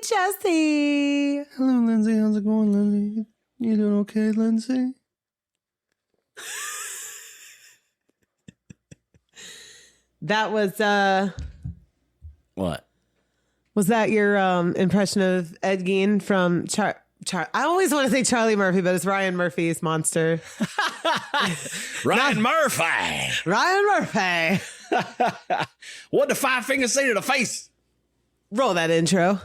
Jesse. Hello, Lindsay. How's it going, Lindsay? You doing okay, Lindsay? That was What? Was that your impression of Ed Gein from I always want to say Charlie Murphy, but it's Ryan Murphy's Monster. Ryan Murphy. Ryan Murphy. What the five fingers say to the face? Roll that intro.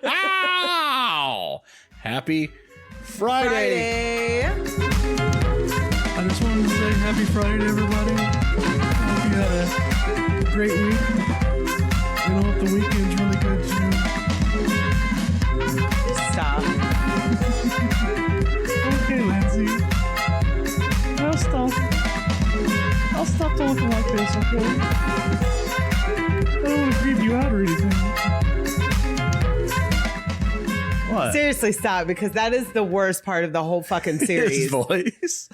Ow! Happy Friday. Friday. I just wanted to say happy Friday to everybody. Hope you had a great week. And I hope the weekend's really good too. Stop. Okay, Lindsay. I'll stop talking like this, okay? I don't want to creep you out or anything. What? Seriously, stop, because that is the worst part of the whole fucking series. His voice.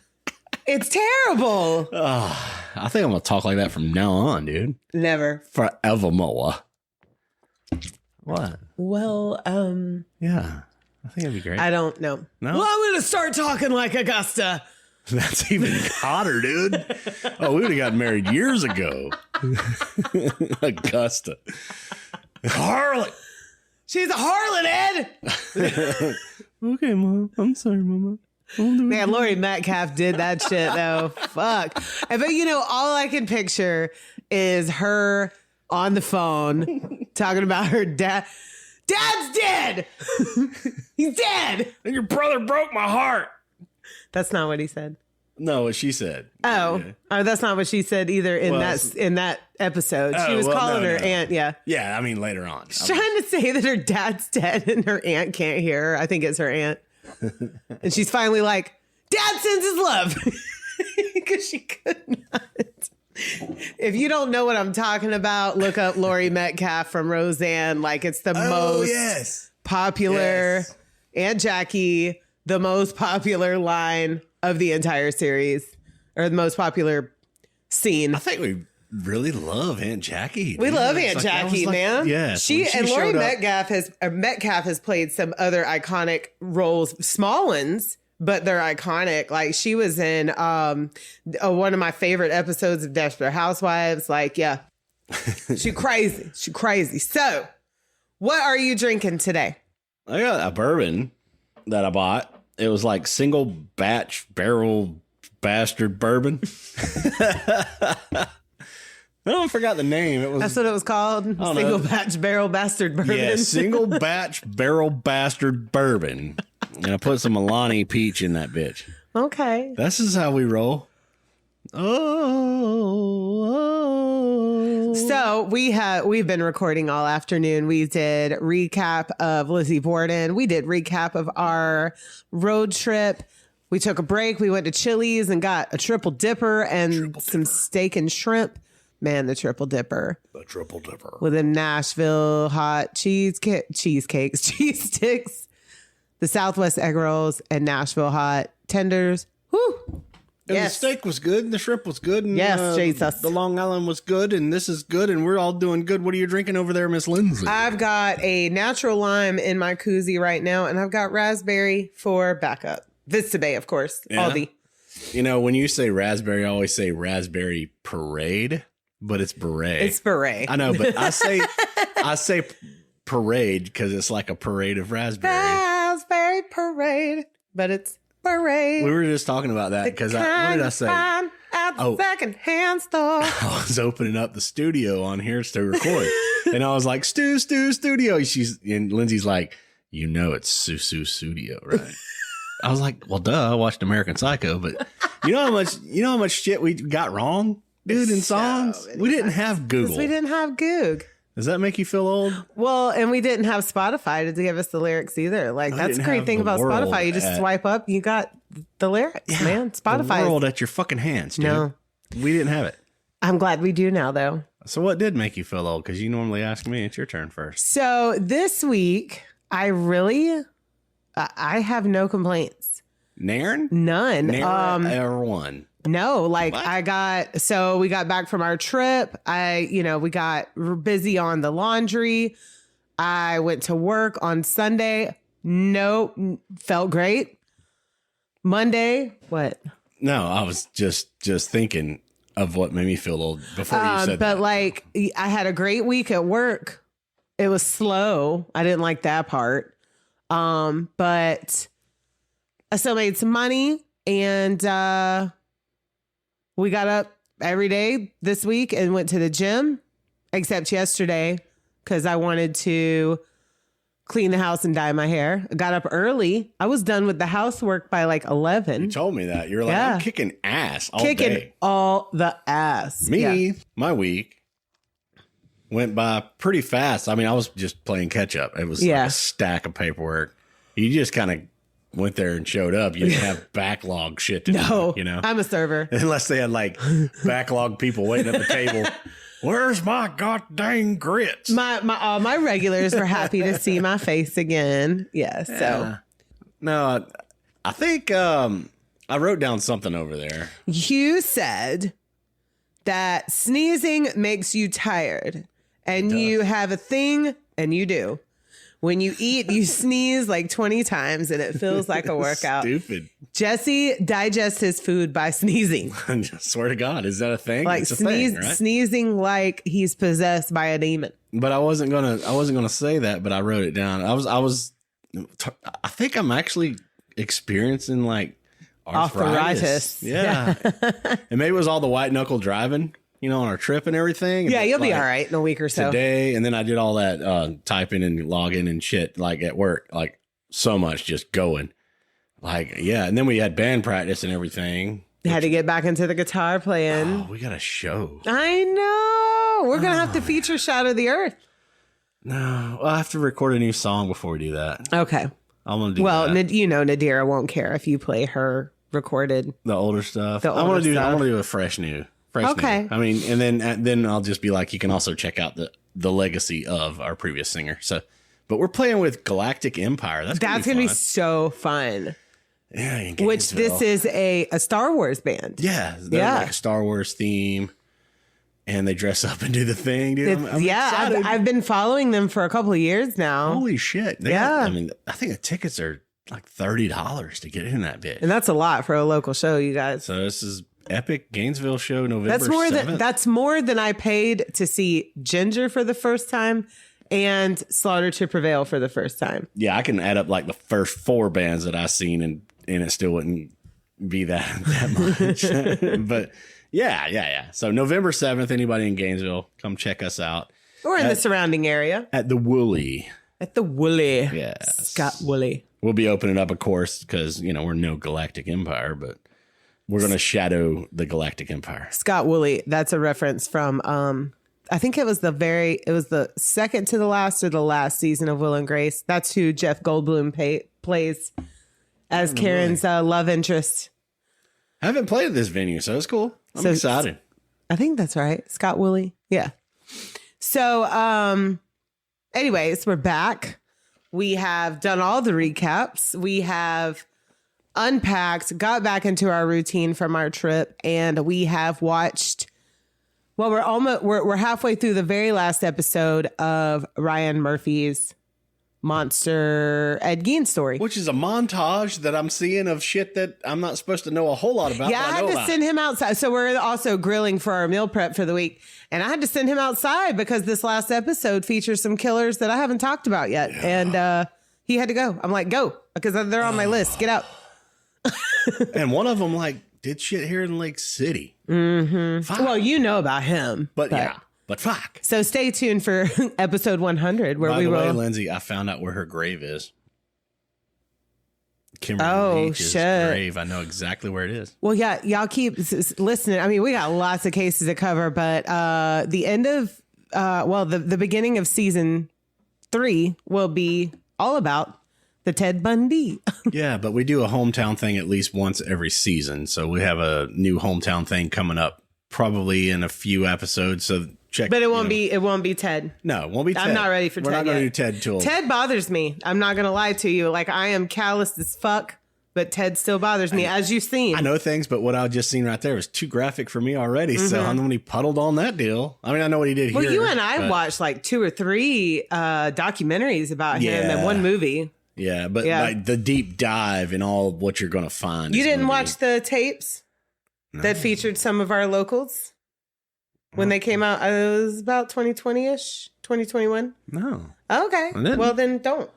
It's terrible. I think I'm gonna talk like that from now on, dude. Never. Forevermore. What? Well, Yeah. I think it'd be great. I don't know. No? Well, I'm going to start talking like Augusta. That's even hotter, dude. Oh, we would have gotten married years ago. Augusta. Harlot. She's a harlot, Ed. Okay, Mom. I'm sorry, Mama. Man, Lori Metcalf did that shit, though. Fuck. But, all I can picture is her on the phone talking about her dad. Dad's dead. He's dead. And your brother broke my heart. That's not what he said. No, what she said. Oh, Yeah. Oh, that's not what she said either in that episode. She was calling her aunt. Yeah. Yeah, I mean later on. She's trying to say that her dad's dead and her aunt can't hear her. I think it's her aunt. And she's finally like, Dad sends his love. Because she could not. If you don't know what I'm talking about, look up Lori Metcalf from Roseanne. Like, it's the most popular, and Jackie, the most popular line of the entire series, or the most popular scene. I think we really love Aunt Jackie. Dude. We love Aunt Jackie, man. Yeah. She and Lori Metcalf has played some other iconic roles, small ones, but they're iconic. Like, she was in one of my favorite episodes of Desperate Housewives. Like, yeah, she crazy. She crazy. So, what are you drinking today? I got a bourbon that I bought. It was like single batch barrel bastard bourbon. I forgot the name. That's what it was called. Single batch barrel bastard bourbon. Yeah, single batch barrel bastard bourbon. And I put some Alani peach in that bitch. Okay. This is how we roll. So we've been recording all afternoon. We did recap of Lizzie Borden. We did recap of our road trip. We took a break. We went to Chili's and got a triple dipper and some steak and shrimp. Man, the triple dipper. The triple dipper. With a Nashville hot cheesecakes, cheese sticks, the Southwest egg rolls, and Nashville hot tenders. Woo! And the steak was good, and the shrimp was good, and yes, Jesus. The Long Island was good, and this is good, and we're all doing good. What are you drinking over there, Miss Lindsay? I've got a natural lime in my koozie right now, and I've got raspberry for backup. Vista Bay, of course. Yeah. Aldi. You know, when you say raspberry, I always say raspberry parade, but it's beret. It's beret. I know, but I say parade because it's like a parade of raspberry. Raspberry parade, but it's beret. We were just talking about that because what did I say? At the secondhand store. I was opening up the studio on here to record, and I was like, Stu Studio. And Lindsay's like, it's Su Studio, right? I was like, well, duh. I watched American Psycho, but you know how much shit we got wrong, dude, in songs. We didn't have Google. We didn't have Goog. Does that make you feel old? Well, and we didn't have Spotify to give us the lyrics either. Like, that's the great thing about Spotify. You just swipe up, you got the lyrics, man. Spotify. The world at your fucking hands, dude. No. We didn't have it. I'm glad we do now, though. So what did make you feel old? Because you normally ask me. It's your turn first. So this week, I have no complaints. None? None. Never one. No, like we got back from our trip. We got busy on the laundry. I went to work on Sunday. No, felt great. Monday, what? No, I was just thinking of what made me feel old before you said but that. like, I had a great week at work. It was slow. I didn't like that part. But I still made some money, and we got up every day this week and went to the gym, except yesterday because I wanted to clean the house and dye my hair. I got up early. I was done with the housework by like 11. You told me that. You're like, Yeah. I'm kicking ass all Kicking day. all the ass. Me, Yeah. my week went by pretty fast. I mean, I was just playing catch up. It was like a stack of paperwork. You just kind of went there and showed up. You didn't have backlog shit to do, you know? I'm a server. Unless they had like backlog people waiting at the table. Where's my goddamn grits? My regulars were happy to see my face again. Yeah. So no, I think I wrote down something over there. you said that sneezing makes you tired, and you have a thing, and you do. When you eat, you sneeze like 20 times, and it feels like a workout. Stupid. Jesse digests his food by sneezing. I swear to God, is that a thing? Like It's a thing, right? sneezing like he's possessed by a demon. But I wasn't gonna say that, but I wrote it down. I think I'm actually experiencing like arthritis. Yeah. And maybe it was all the white knuckle driving, you know, on our trip and everything. Yeah, you'll be like, all right in a week or so. Today, and then I did all that typing and logging and shit like at work, like so much just going. Like, yeah, and then we had band practice and everything. Had to get back into the guitar playing. Oh, we got a show. I know. We're going to have to feature Shadow the Earth. No, I have to record a new song before we do that. Okay. I'm gonna do Well, that. you know, Nadira won't care if you play her recorded. The older stuff. The I want older to do. I stuff. want to do a fresh new. Okay. New. I mean, and then I'll just be like, you can also check out the legacy of our previous singer. So, but we're playing with Galactic Empire. That's going to be so fun. Yeah. in Which Gainesville. this is a Star Wars band. Yeah. They're like a Star Wars theme. And they dress up and do the thing, dude. I'm excited. I've been following them for a couple of years now. Holy shit. I mean, I think the tickets are like $30 to get in that bitch. And that's a lot for a local show, you guys. So this is epic Gainesville show, November That's more 7th. that's more than I paid to see Ginger for the first time and Slaughter to Prevail for the first time. Yeah, I can add up like the first 4 bands that I've seen and it still wouldn't be that much. But yeah. So November 7th, anybody in Gainesville, come check us out. Or in the surrounding area. At the Woolly. At the Woolly. Yes. Scott Woolly. We'll be opening up, of course, because, you know, we're no Galactic Empire, but we're going to shadow the Galactic Empire. Scott Woolly. That's a reference from, I think it was the second to the last or the last season of Will and Grace. That's who Jeff Goldblum plays as Karen's love interest. I haven't played at this venue, so it's cool. I'm excited. I think that's right. Scott Woolly. Yeah. So, anyways, we're back. We have done all the recaps. We have unpacked, got back into our routine from our trip, and we have watched. Well, we're halfway through the very last episode of Ryan Murphy's Monster Ed Gein story. Which is a montage that I'm seeing of shit that I'm not supposed to know a whole lot about. Yeah, I had to send him outside. So we're also grilling for our meal prep for the week. And I had to send him outside because this last episode features some killers that I haven't talked about yet. Yeah. And he had to go. I'm like, go, because they're on my list. Get out. And one of them like did shit here in Lake City. Mm-hmm. Well, you know about him. But yeah. But fuck. So stay tuned for episode 100 where By we the will. way, Lindsay, I found out where her grave is. Kimberly Beach's grave. I know exactly where it is. Well, yeah, y'all keep listening. I mean, we got lots of cases to cover, but the end of, the beginning of season 3 will be all about the Ted Bundy. Yeah, but we do a hometown thing at least once every season. So we have a new hometown thing coming up probably in a few episodes. So check. But it won't be Ted. No, it won't be Ted. I'm not ready for Ted. We're not going to do Ted till. Ted bothers me. I'm not going to lie to you. Like, I am calloused as fuck but Ted still bothers me, as you've seen. I know things, but what I just seen right there was too graphic for me already. So I'm when he puddled on that deal. I mean, I know what he did here. Well, you and I watched like 2 or 3 documentaries about him and one movie. Yeah, but like the deep dive in all of what you're going to find. You didn't watch the tapes that featured some of our locals when they came out? It was about 2020-ish, 2021. No. Okay. Well, then don't.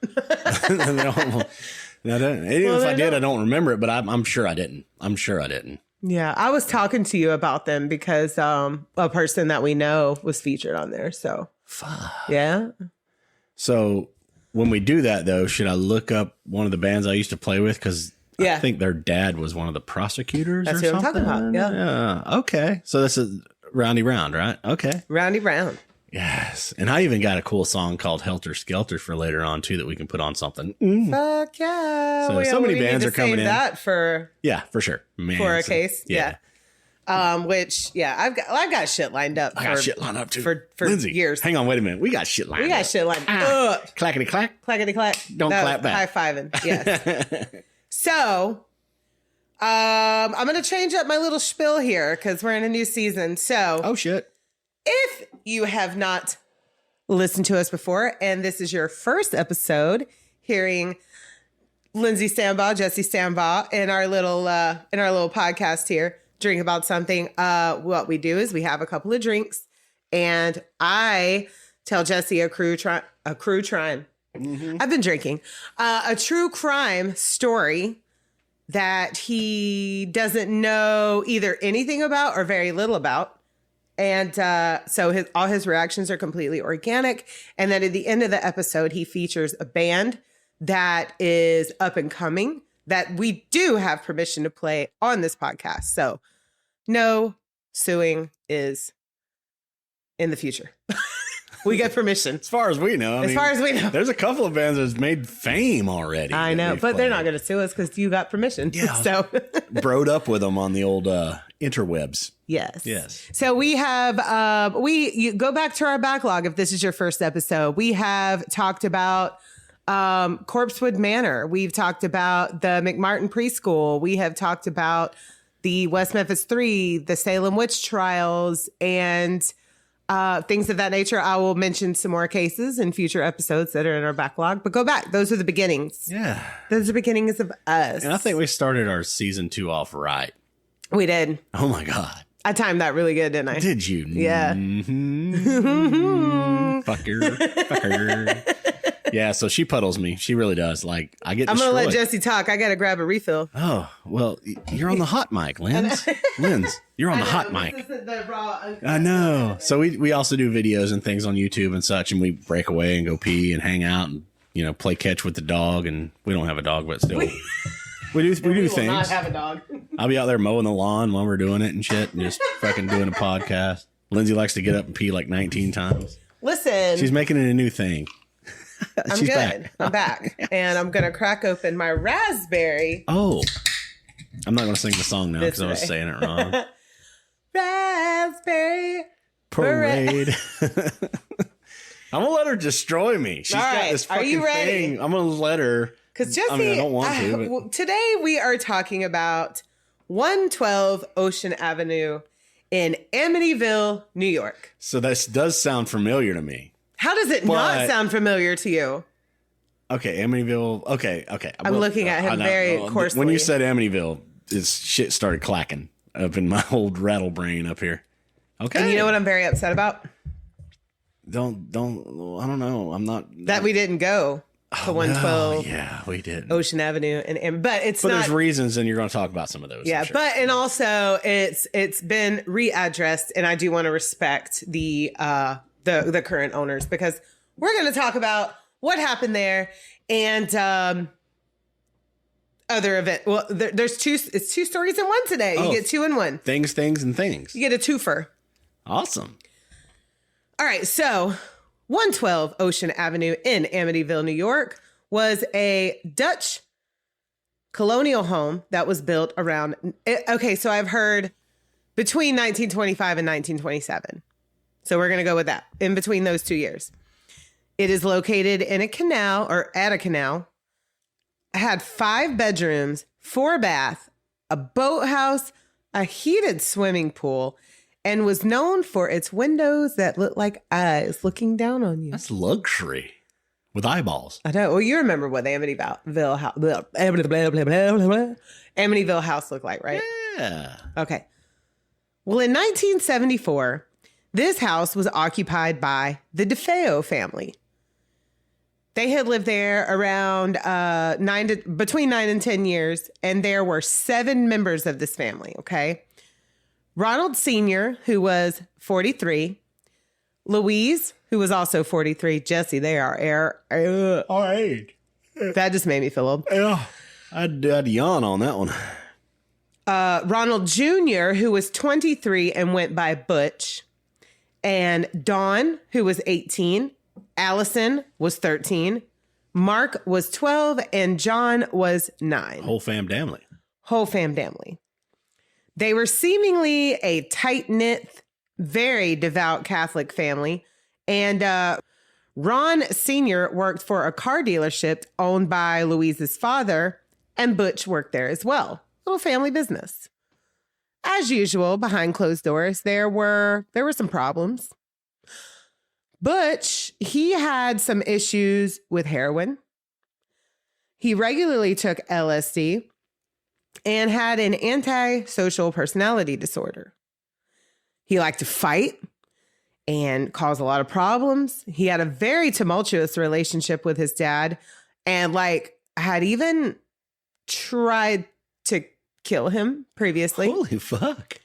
No, even if I did, I don't remember it, but I'm sure I didn't. I'm sure I didn't. Yeah, I was talking to you about them because a person that we know was featured on there. So, yeah. So when we do that, though, should I look up one of the bands I used to play with? Because I think their dad was one of the prosecutors. That's or what something. I'm talking about. Yeah. Okay. So this is Roundy Round, right? Okay. Roundy Round. Yes. And I even got a cool song called Helter Skelter for later on, too, that we can put on something. Fuck yeah. So many bands are coming in. That for sure. Man, for a case. Yeah. Which, I've got shit lined up. I got shit lined up, too. For Lindsay, years. Hang on, wait a minute. We got shit lined up. Clackety clack. Clackety clack. Don't clap back. High-fiving. Yes. So, I'm going to change up my little spiel here because we're in a new season. So. Oh, shit. If you have not listened to us before, and this is your first episode hearing Lindsay Stambaugh, Jesse Stambaugh in our little podcast here, Drink About Something, what we do is we have a couple of drinks, and I tell Jesse a true crime. I've been drinking a true crime story that he doesn't know either anything about or very little about. And so all his reactions are completely organic. And then at the end of the episode, he features a band that is up and coming that we do have permission to play on this podcast. So no suing is in the future. We get permission. As far as we know. As far as we know. There's a couple of bands that's made fame already. I know, but they're not going to sue us because you got permission. Yeah. So broed up with them on the old interwebs. Yes. So we have, you go back to our backlog if this is your first episode. We have talked about Corpsewood Manor. We've talked about the McMartin Preschool. We have talked about the West Memphis 3, the Salem Witch Trials, and things of that nature. I will mention some more cases in future episodes that are in our backlog, but go back. Those are the beginnings. Yeah. Those are the beginnings of us. And I think we started our season 2 off right. We did. Oh my God. I timed that really good, didn't I? Did you? Yeah. Fucker. Yeah, so she puddles me. She really does. Like, I get destroyed. I'm going to let Jesse talk. I got to grab a refill. Oh, well, you're on the hot mic, Linz. Linz, you're on the hot mic. This isn't the raw. I know. So we also do videos and things on YouTube and such, and we break away and go pee and hang out and, play catch with the dog. And we don't have a dog, but still. We do things. Not have a dog. I'll be out there mowing the lawn while we're doing it and shit and just fucking doing a podcast. Lindsay likes to get up and pee like 19 times. Listen. She's making it a new thing. I'm good. Back. I'm back. And I'm going to crack open my raspberry. Oh. I'm not going to sing the song now because I was saying it wrong. Raspberry Parade. I'm going to let her destroy me. She's got this fucking thing. I'm going to let her. Because Jesse, I don't want to. But. Today we are talking about 112 Ocean Avenue in Amityville, New York. So this does sound familiar to me. How does it not sound familiar to you? Okay, Amityville. Okay. I'm looking at him very coarsely. When you said Amityville, shit started clacking up in my old rattle brain up here. Okay. And you know what I'm very upset about? I don't know. I'm not. That we didn't go to 112. No, yeah, we did. Ocean Avenue. But there's reasons, and you're going to talk about some of those. Yeah, sure. and also it's been readdressed, and I do want to respect the current owners because we're going to talk about what happened there and other event. Well, there's two. It's 2 stories in one today. You get 2 in 1. Things, and things. You get a twofer. Awesome. All right, so 112 Ocean Avenue in Amityville, New York, was a Dutch colonial home that was built around. Okay, so I've heard between 1925 and 1927. So we're going to go with that, in between those 2 years. It is located in a canal, or at a canal. It had 5 bedrooms, 4-bath, a boathouse, a heated swimming pool, and was known for its windows that looked like eyes looking down on you. That's luxury with eyeballs. I know. Well, you remember what the Amityville house, Amityville house looked like, right? Yeah. Okay. Well, in 1974, this house was occupied by the DeFeo family. They had lived there around between 9 and 10 years, and there were 7 members of this family, okay? Ronald Sr., who was 43, Louise, who was also 43, Jesse, they are All right. that just made me feel old. Yeah. I'd yawn on that one. Ronald Jr., who was 23 and went by Butch, and Dawn, who was 18, Allison was 13, Mark was 12, and John was 9. Whole fam family. Whole fam family. They were seemingly a tight-knit, very devout Catholic family, and Ron Sr. worked for a car dealership owned by Louise's father, and Butch worked there as well. Little family business. As usual, behind closed doors, there were some problems. Butch, he had some issues with heroin. He regularly took LSD and had an antisocial personality disorder. He liked to fight and cause a lot of problems. He had a very tumultuous relationship with his dad and had even tried to kill him previously. Holy fuck.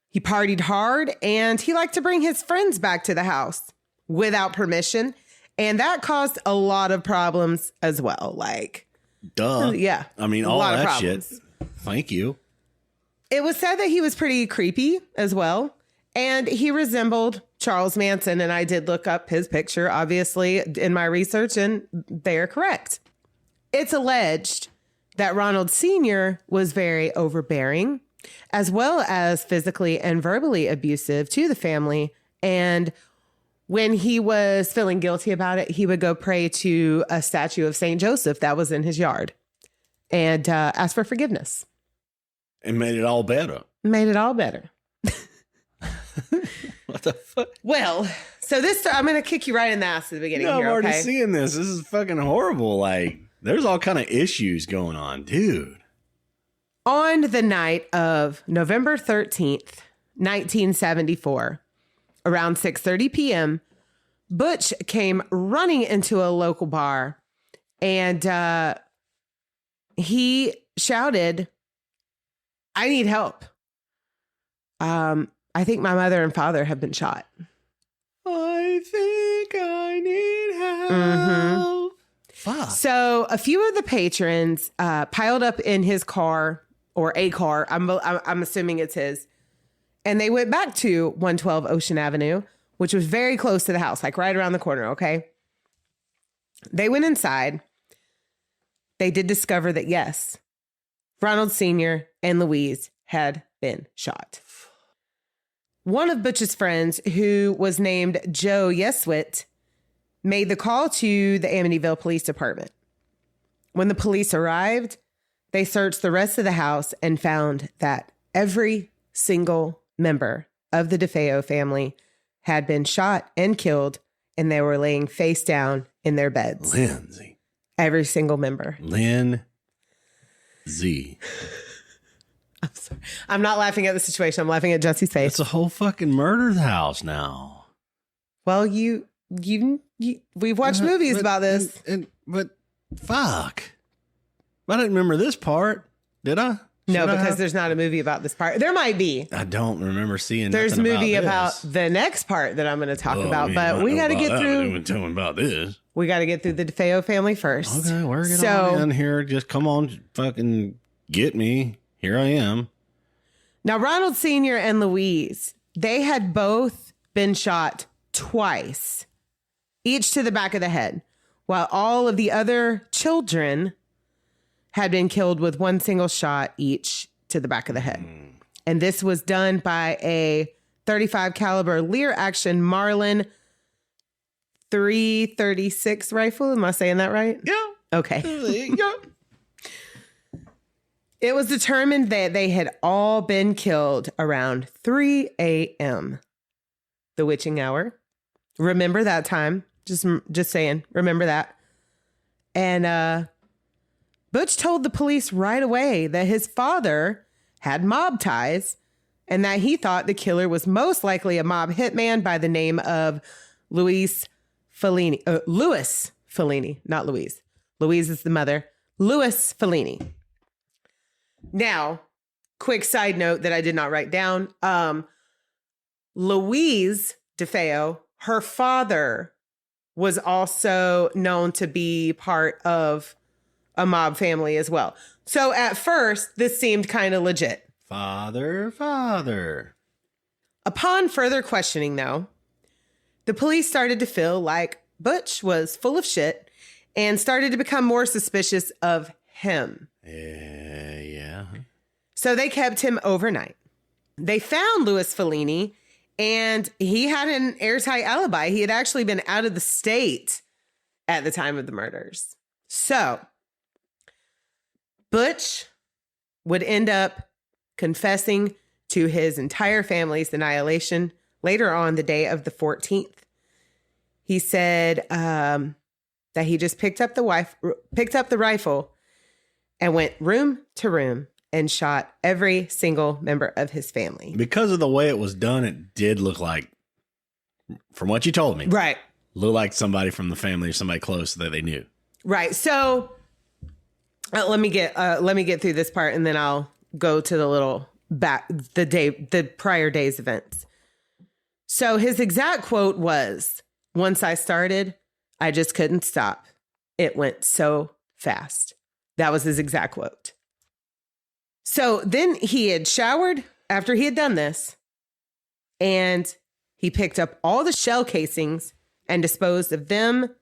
He partied hard and he liked to bring his friends back to the house without permission. And that caused a lot of problems as well. Duh. Yeah. I mean, all that shit. Thank you. It was said that he was pretty creepy as well. And he resembled Charles Manson. And I did look up his picture, obviously, in my research, and they are correct. It's alleged that Ronald Sr. was very overbearing, as well as physically and verbally abusive to the family. And when he was feeling guilty about it, he would go pray to a statue of St. Joseph that was in his yard and ask for forgiveness. And made it all better. Made it all better. What the fuck? Well, so I'm going to kick you right in the ass at the beginning. No, here, I'm already okay? seeing this. This is fucking horrible. There's all kind of issues going on, dude. On the night of November 13th, 1974, around 6:30 p.m., Butch came running into a local bar and he shouted, "I need help. I think my mother and father have been shot." I think I need help. Mm-hmm. Fuck. So a few of the patrons piled up in his car, or a car. I'm assuming it's his. And they went back to 112 Ocean Avenue, which was very close to the house, right around the corner, okay? They went inside. They did discover that, yes, Ronald Sr. and Louise had been shot. One of Butch's friends, who was named Joe Yeswit, made the call to the Amityville Police Department. When the police arrived, they searched the rest of the house and found that every single member of the DeFeo family had been shot and killed, and they were laying face down in their beds. Lindsay. Every single member. Lynn Z. I'm sorry. I'm not laughing at the situation. I'm laughing at Jesse's face. It's a whole fucking murder house now. Well, we've watched movies about this. But fuck. I didn't remember this part. Did I? No, because there's not a movie about this part. There might be. I don't remember seeing. There's a movie about this. the next part that I'm going to talk about, but we got to get through. Even tell me about this. We got to get through the DeFeo family first. Okay, we're getting on in here. Just come on, fucking get me. Here I am. Now, Ronald Sr. and Louise, they had both been shot twice, each to the back of the head, while all of the other children had been killed with one single shot each to the back of the head. And this was done by a .35 caliber Lear action Marlin 336 rifle. Am I saying that right? Yeah. Okay. Yeah. It was determined that they had all been killed around 3 a.m. The witching hour. Remember that time. Just saying. Remember that. And Butch told the police right away that his father had mob ties and that he thought the killer was most likely a mob hitman by the name of Louis Fellini, not Louise. Louise is the mother. Louis Fellini. Now, quick side note that I did not write down. Louise DeFeo, her father was also known to be part of a mob family as well. So at first, this seemed kind of legit. Father. Upon further questioning, though, the police started to feel like Butch was full of shit and started to become more suspicious of him. Yeah. So they kept him overnight. They found Louis Fellini, and he had an airtight alibi. He had actually been out of the state at the time of the murders. So Butch would end up confessing to his entire family's annihilation later on the day of the 14th. He said that he just picked up the rifle and went room to room and shot every single member of his family. Because of the way it was done, it did look like, from what you told me, right, looked like somebody from the family or somebody close that they knew. Right. So let me get through this part, and then I'll go to the little the prior day's events. So his exact quote was, "Once I started, I just couldn't stop. It went so fast." That was his exact quote. So then he had showered after he had done this, and he picked up all the shell casings and disposed of them,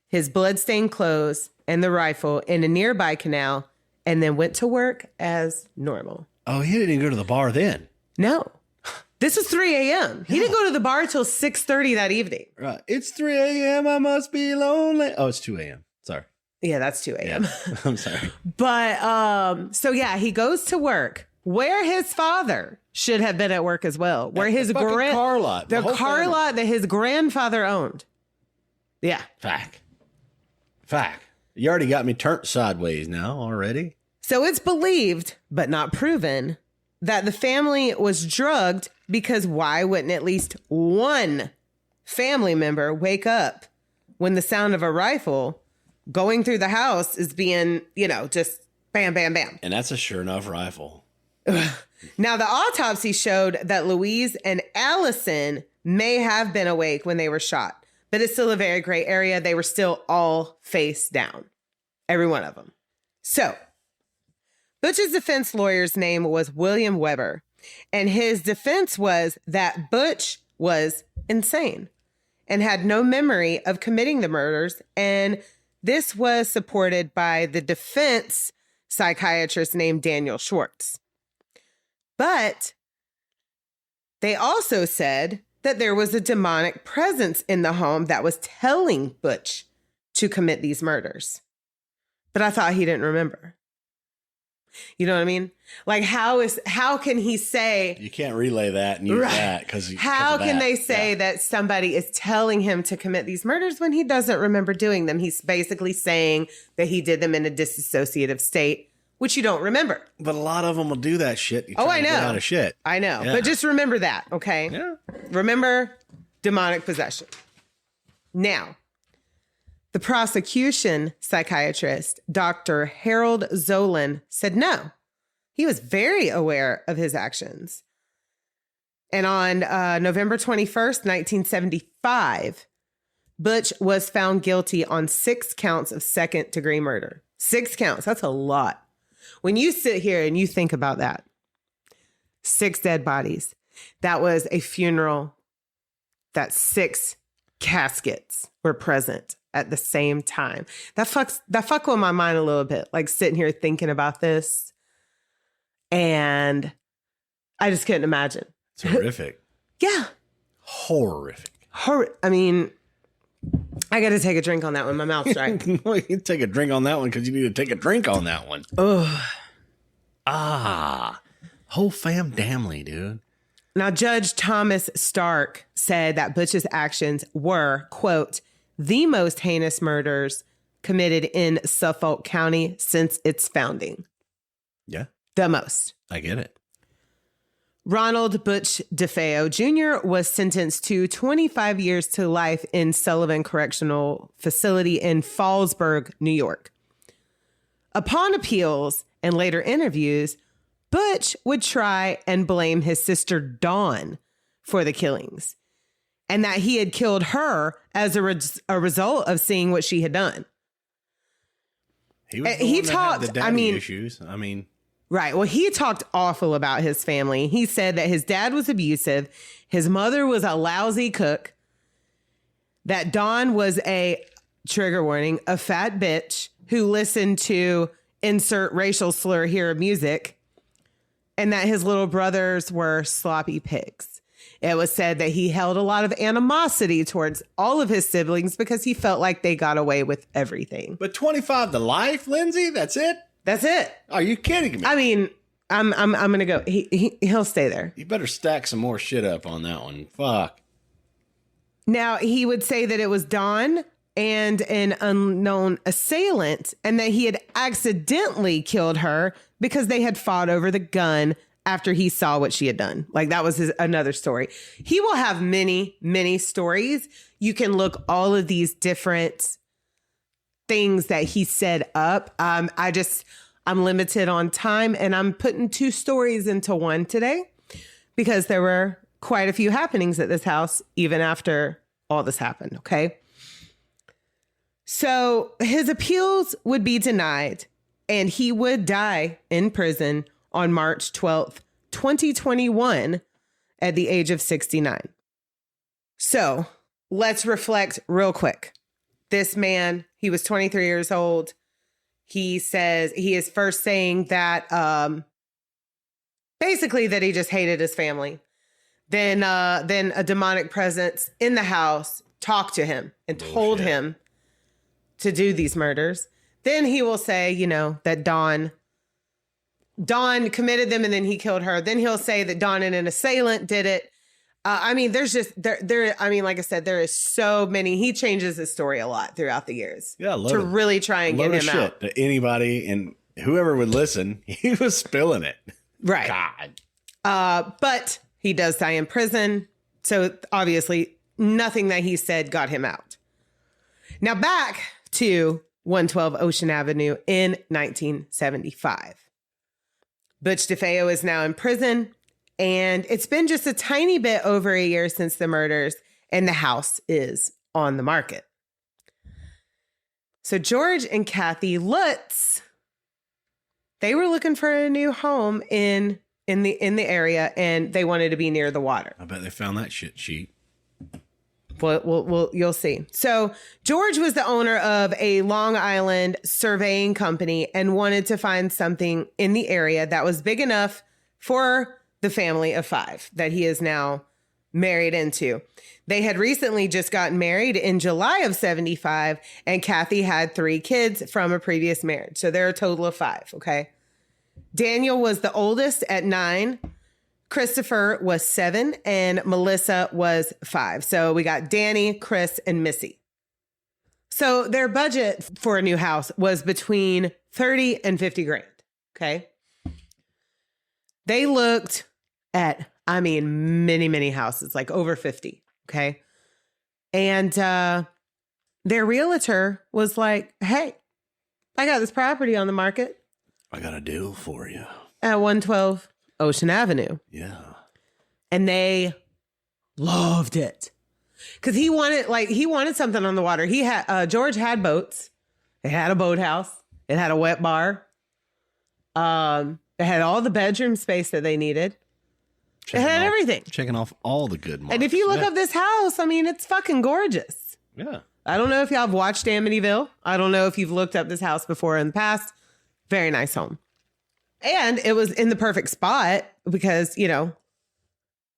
his bloodstained clothes, and the rifle in a nearby canal, and then went to work as normal. Oh, he didn't even go to the bar then. No. This was 3 a.m. He didn't go to the bar till 6:30 that evening. Right. It's 3 a.m. I must be lonely. Oh, it's 2 a.m. Sorry. Yeah, that's 2 a.m. Yeah. I'm sorry. But so yeah, he goes to work where his father should have been at work as well. Where his car lot. The car lot that his grandfather owned. Yeah. Fact. You already got me turned sideways now already. So it's believed, but not proven, that the family was drugged because why wouldn't at least one family member wake up when the sound of a rifle going through the house is being, just bam, bam, bam. And that's a sure enough rifle. Now, the autopsy showed that Louise and Allison may have been awake when they were shot, but it's still a very gray area. They were still all face down, every one of them. So Butch's defense lawyer's name was William Weber, and his defense was that Butch was insane and had no memory of committing the murders, and this was supported by the defense psychiatrist named Daniel Schwartz. But they also said that there was a demonic presence in the home that was telling Butch to commit these murders. But I thought he didn't remember. You know what I mean? Like, how can he say... You can't relay that and use that because... How can they say that somebody is telling him to commit these murders when he doesn't remember doing them? He's basically saying that he did them in a dissociative state, which you don't remember. But a lot of them will do that shit. I know. Get out of shit. I know. Yeah. But just remember that, okay? Yeah. Remember demonic possession. Now, the prosecution psychiatrist, Dr. Harold Zolan, said no. He was very aware of his actions. And on November 21st, 1975, Butch was found guilty on 6 counts of second-degree murder. 6 counts. That's a lot. When you sit here and you think about that, 6 dead bodies. That was a funeral that 6 caskets were present at the same time. That fuck with my mind a little bit, like sitting here thinking about this. And I just couldn't imagine. It's horrific. Yeah. Horrific. I mean, I got to take a drink on that one. My mouth's dry. Well, you take a drink on that one because you need to take a drink on that one. Oh. Whole fam damnly, dude. Now, Judge Thomas Stark said that Butch's actions were, quote, the most heinous murders committed in Suffolk County since its founding. Yeah. The most. I get it. Ronald Butch DeFeo Jr. was sentenced to 25 years to life in Sullivan Correctional Facility in Fallsburg, New York. Upon appeals and later interviews, Butch would try and blame his sister Dawn for the killings and that he had killed her as a result of seeing what she had done. He was he talked, the daddy issues. Right. Well, he talked awful about his family. He said that his dad was abusive. His mother was a lousy cook. That Dawn was a, trigger warning, a fat bitch who listened to insert racial slur here music. And that his little brothers were sloppy pigs. It was said that he held a lot of animosity towards all of his siblings because he felt like they got away with everything. But 25 to life, Lindsay? That's it? That's it. Are you kidding me? I mean, I'm gonna go. He'll stay there. You better stack some more shit up on that one. Fuck. Now, he would say that it was Dawn and an unknown assailant, and that he had accidentally killed her because they had fought over the gun after he saw what she had done. Like, that was another story. He will have many, many stories. You can look all of these different things that he set up. I'm limited on time, and I'm putting 2 stories into one today because there were quite a few happenings at this house even after all this happened. Okay. So his appeals would be denied and he would die in prison on March 12th, 2021 at the age of 69. So let's reflect real quick. This man, he was 23 years old. He says he is first saying that basically that he just hated his family. Then a demonic presence in the house talked to him and told him to do these murders. Then he will say, that Dawn committed them and then he killed her. Then he'll say that Dawn and an assailant did it. There's just like I said, there is so many. He changes his story a lot throughout the years. Yeah, really try and get him out to anybody, and whoever would listen. He was spilling it. Right. God. But he does die in prison. So obviously nothing that he said got him out. Now back to 112 Ocean Avenue in 1975. Butch DeFeo is now in prison. And it's been just a tiny bit over a year since the murders, and the house is on the market. So George and Kathy Lutz, they were looking for a new home in the area, and they wanted to be near the water. I bet they found that shit cheap. Well, you'll see. So George was the owner of a Long Island surveying company and wanted to find something in the area that was big enough for the family of 5 that he is now married into. They had recently just gotten married in July of 75, and Kathy had 3 kids from a previous marriage. So they're a total of 5. Okay. Daniel was the oldest at 9. Christopher was 7 and Melissa was 5. So we got Danny, Chris, and Missy. So their budget for a new house was between 30 and 50 grand. Okay. They looked at, many, many houses, like over 50. Okay. And their realtor was like, hey, I got this property on the market. I got a deal for you. At 112 Ocean Avenue. Yeah. And they loved it. Because he wanted something on the water. He had, George had boats. It had a boathouse. It had a wet bar. It had all the bedroom space that they needed. It had everything. Checking off all the good marks. And if you look up this house, it's fucking gorgeous. Yeah. I don't know if y'all have watched Amityville. I don't know if you've looked up this house before in the past. Very nice home. And it was in the perfect spot because,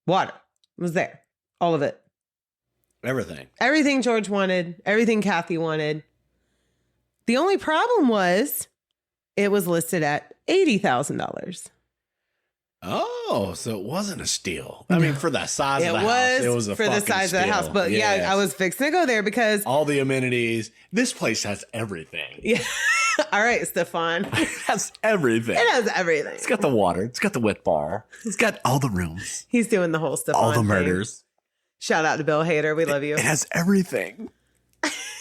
water was there. All of it. Everything. Everything George wanted. Everything Kathy wanted. The only problem was it was listed at $80,000. Oh, so it wasn't a steal. I mean, for the size of the house, it was a for the fucking size of the house. steal. But Yes. I was fixing to go there because all the amenities. This place has everything. yeah. All right, Stefan. It has everything. It has everything. It's got the water. It's got the wet bar. It's got all the rooms. He's doing the whole Stefan All the thing. murders. Shout out to Bill Hader. We love you. It has everything.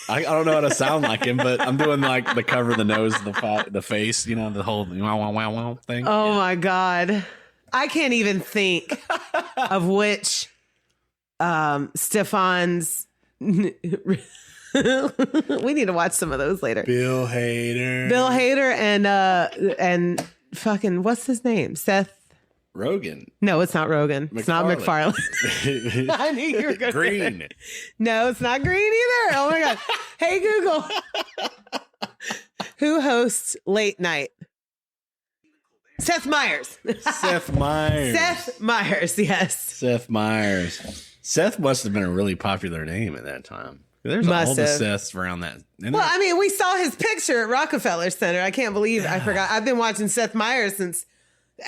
I don't know how to sound like him, but I'm doing like the cover, the nose, the face, you know, the whole wow, wow, wow, wow thing. Oh my God. I can't even think of which Stefan's. We need to watch some of those later. Bill Hader and fucking what's his name? Seth Rogen. No, it's not Rogen. It's not McFarlane. I knew you were going Green. No, it's not Green either. Oh my God. Hey Google. Who hosts Late Night? Seth Meyers. Seth Meyers. Seth Meyers, yes. Seth Meyers. Seth must have been a really popular name at that time. There's all the Seths around that. Well, I mean, we saw his picture at Rockefeller Center. I can't believe I forgot. I've been watching Seth Meyers since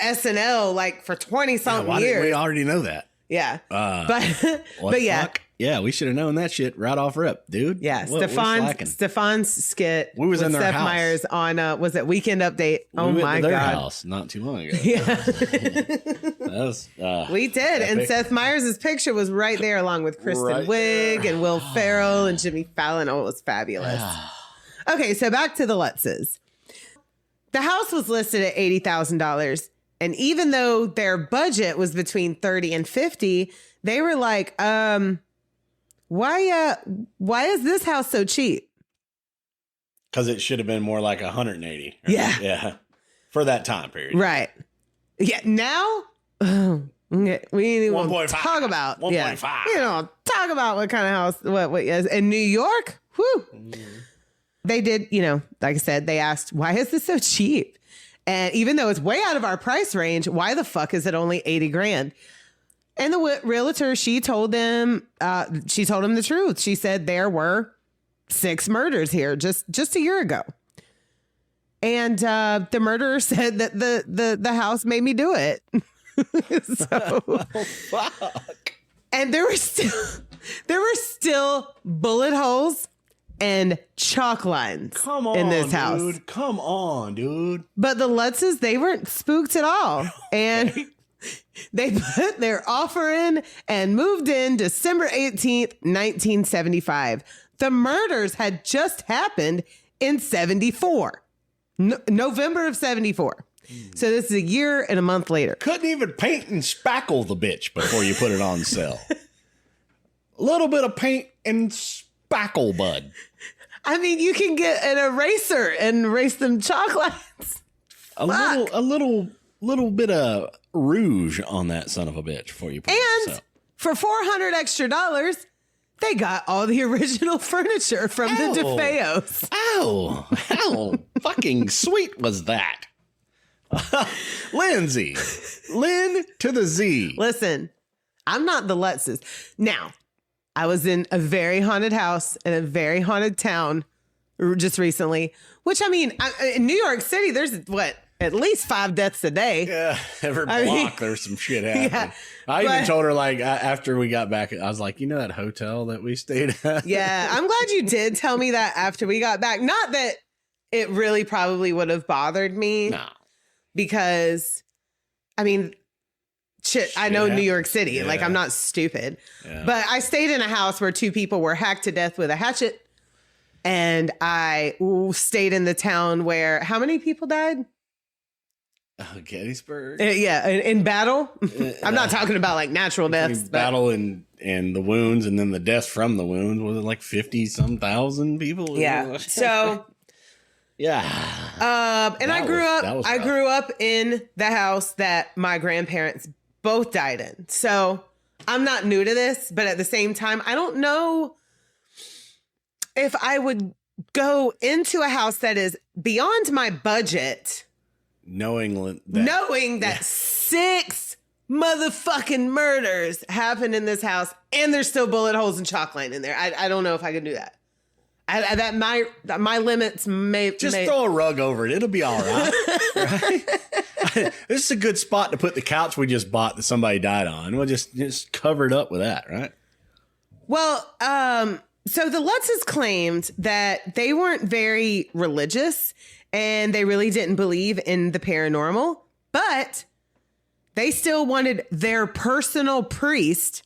SNL, like for 20-something years. We already know that. Yeah. But yeah. Fuck? Yeah, we should have known that shit right off rip, dude. Yeah, Stefan's skit. We was in their Seth house. Meyers on was it Weekend Update? We Oh went my to their God. house not too long ago. Yeah. That was, we did. epic. And Seth Meyers' picture was right there along with Kristen Wiig and Will Ferrell and Jimmy Fallon. Oh, it was fabulous. Okay, so back to the Lutzes. The house was listed at $80,000. And even though their budget was between 30 and 50, they were like, why is this house so cheap? Because it should have been more like 180. Right? Yeah. Yeah. For that time period. Right. Yeah. Now, we didn't want 1.5. to talk about 1.5. Yeah, we don't talk about what kind of house, what is in New York. Whew. They did, like I said, they asked, why is this so cheap? And even though it's way out of our price range, why the fuck is it only $80,000? And the realtor, she told him the truth. She said there were 6 murders here just a year ago. And the murderer said that the house made me do it. So, Oh, fuck. and there were still bullet holes and chalk lines in this house. Dude. Come on, dude. But the Lutzes, they weren't spooked at all. And they put their offer in and moved in December 18th, 1975. The murders had just happened in 74. November of 74. So this is a year and a month later. Couldn't even paint and spackle the bitch before you put it on sale. A little bit of paint and spackle, bud. I mean, you can get an eraser and erase them chalk lines. A little bit of rouge on that son of a bitch before you put it on And sale. for $400 extra, they got all the original furniture from the DeFeos. Ow, how fucking sweet was that? Lindsay, Lynn to the Z. Listen, I'm not the Lutzes. Now, I was in a very haunted house in a very haunted town just recently, which I mean, in New York City, there's at least 5 deaths a day. Yeah, every block there's some shit happening. Yeah, I even told her, like, after we got back, I was like, you know that hotel that we stayed at? Yeah, I'm glad you did tell me that after we got back. Not that it really probably would have bothered me. No. Because, I mean, shit, I know New York City. Yeah. Like, I'm not stupid. Yeah. But I stayed in a house where 2 people were hacked to death with a hatchet. And I stayed in the town where how many people died? Gettysburg? In battle. I'm not talking about like natural deaths. Battle and the wounds and then the death from the wounds. Was it like 50-some thousand people? Yeah. So... Yeah. And I grew up in the house that my grandparents both died in. So I'm not new to this, but at the same time, I don't know if I would go into a house that is beyond my budget, knowing that 6 motherfucking murders happened in this house and there's still bullet holes and chalk line in there. I don't know if I could do that. My limits may throw a rug over it. It'll be all right. Right? This is a good spot to put the couch we just bought that somebody died on. We'll just cover it up with that, right? Well, so the Lutzes claimed that they weren't very religious and they really didn't believe in the paranormal, but they still wanted their personal priest,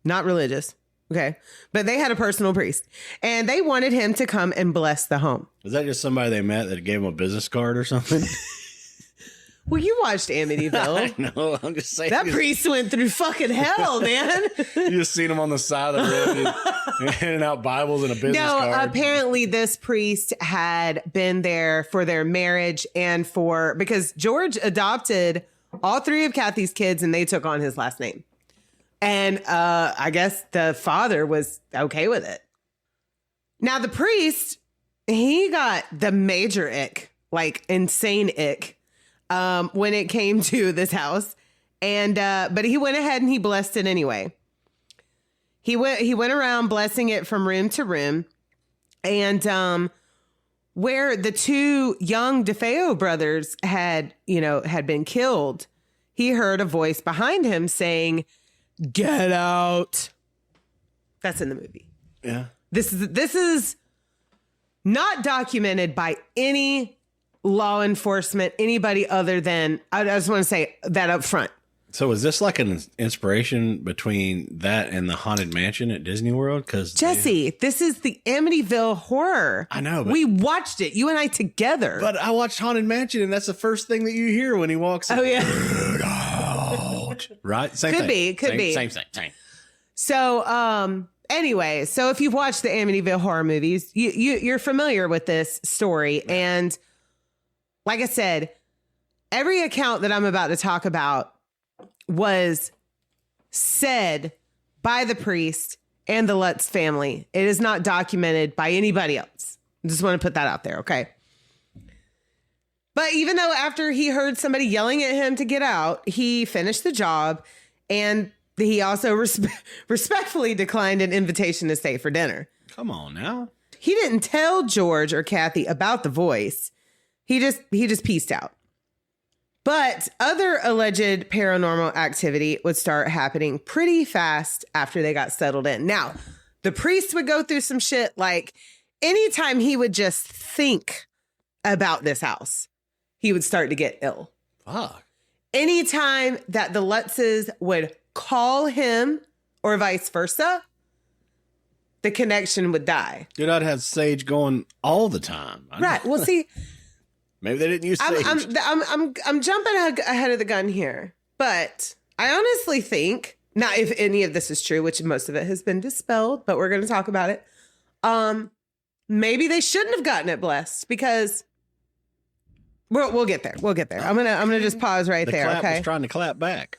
not religious. Okay. But they had a personal priest and they wanted him to come and bless the home. Was that just somebody they met that gave them a business card or something? Well, you watched Amityville. No, I'm just saying. That priest went through fucking hell, man. You just seen him on the side of the road handing out Bibles and a business card. No, apparently this priest had been there for their marriage and because George adopted all 3 of Kathy's kids and they took on his last name. And I guess the father was okay with it. Now, the priest, he got the major ick, like insane ick. When it came to this house, and but he went ahead and he blessed it anyway. He went around blessing it from room to room, and where the 2 young DeFeo brothers had been killed, he heard a voice behind him saying, "Get out." That's in the movie. Yeah, this is not documented by any law enforcement, anybody other than, I just want to say that up front. So is this like an inspiration between that and the Haunted Mansion at Disney World? Because Jesse, this is the Amityville horror. I know. We watched it, you and I together. But I watched Haunted Mansion, and that's the first thing that you hear when he walks in. Oh, yeah. Right? Same could thing. be. Could be. Same. So, anyway, so if you've watched the Amityville horror movies, you're familiar with this story. Yeah. And like I said, every account that I'm about to talk about was said by the priest and the Lutz family. It is not documented by anybody else. I just want to put that out there, okay? But even though after he heard somebody yelling at him to get out, he finished the job, and he also respectfully declined an invitation to stay for dinner. Come on now. He didn't tell George or Kathy about the voice. He just pieced out. But other alleged paranormal activity would start happening pretty fast after they got settled in. Now, the priest would go through some shit, like anytime he would just think about this house, he would start to get ill. Fuck. Anytime that the Lutzes would call him or vice versa, the connection would die. Dude, I'd have Sage going all the time. Right. Well, see... Maybe they didn't use Sage. I'm jumping ahead of the gun here, but I honestly think, not if any of this is true, which most of it has been dispelled, but we're going to talk about it. Maybe they shouldn't have gotten it blessed because we'll get there. We'll get there. I'm gonna just pause right there. Clap okay. was trying to clap back.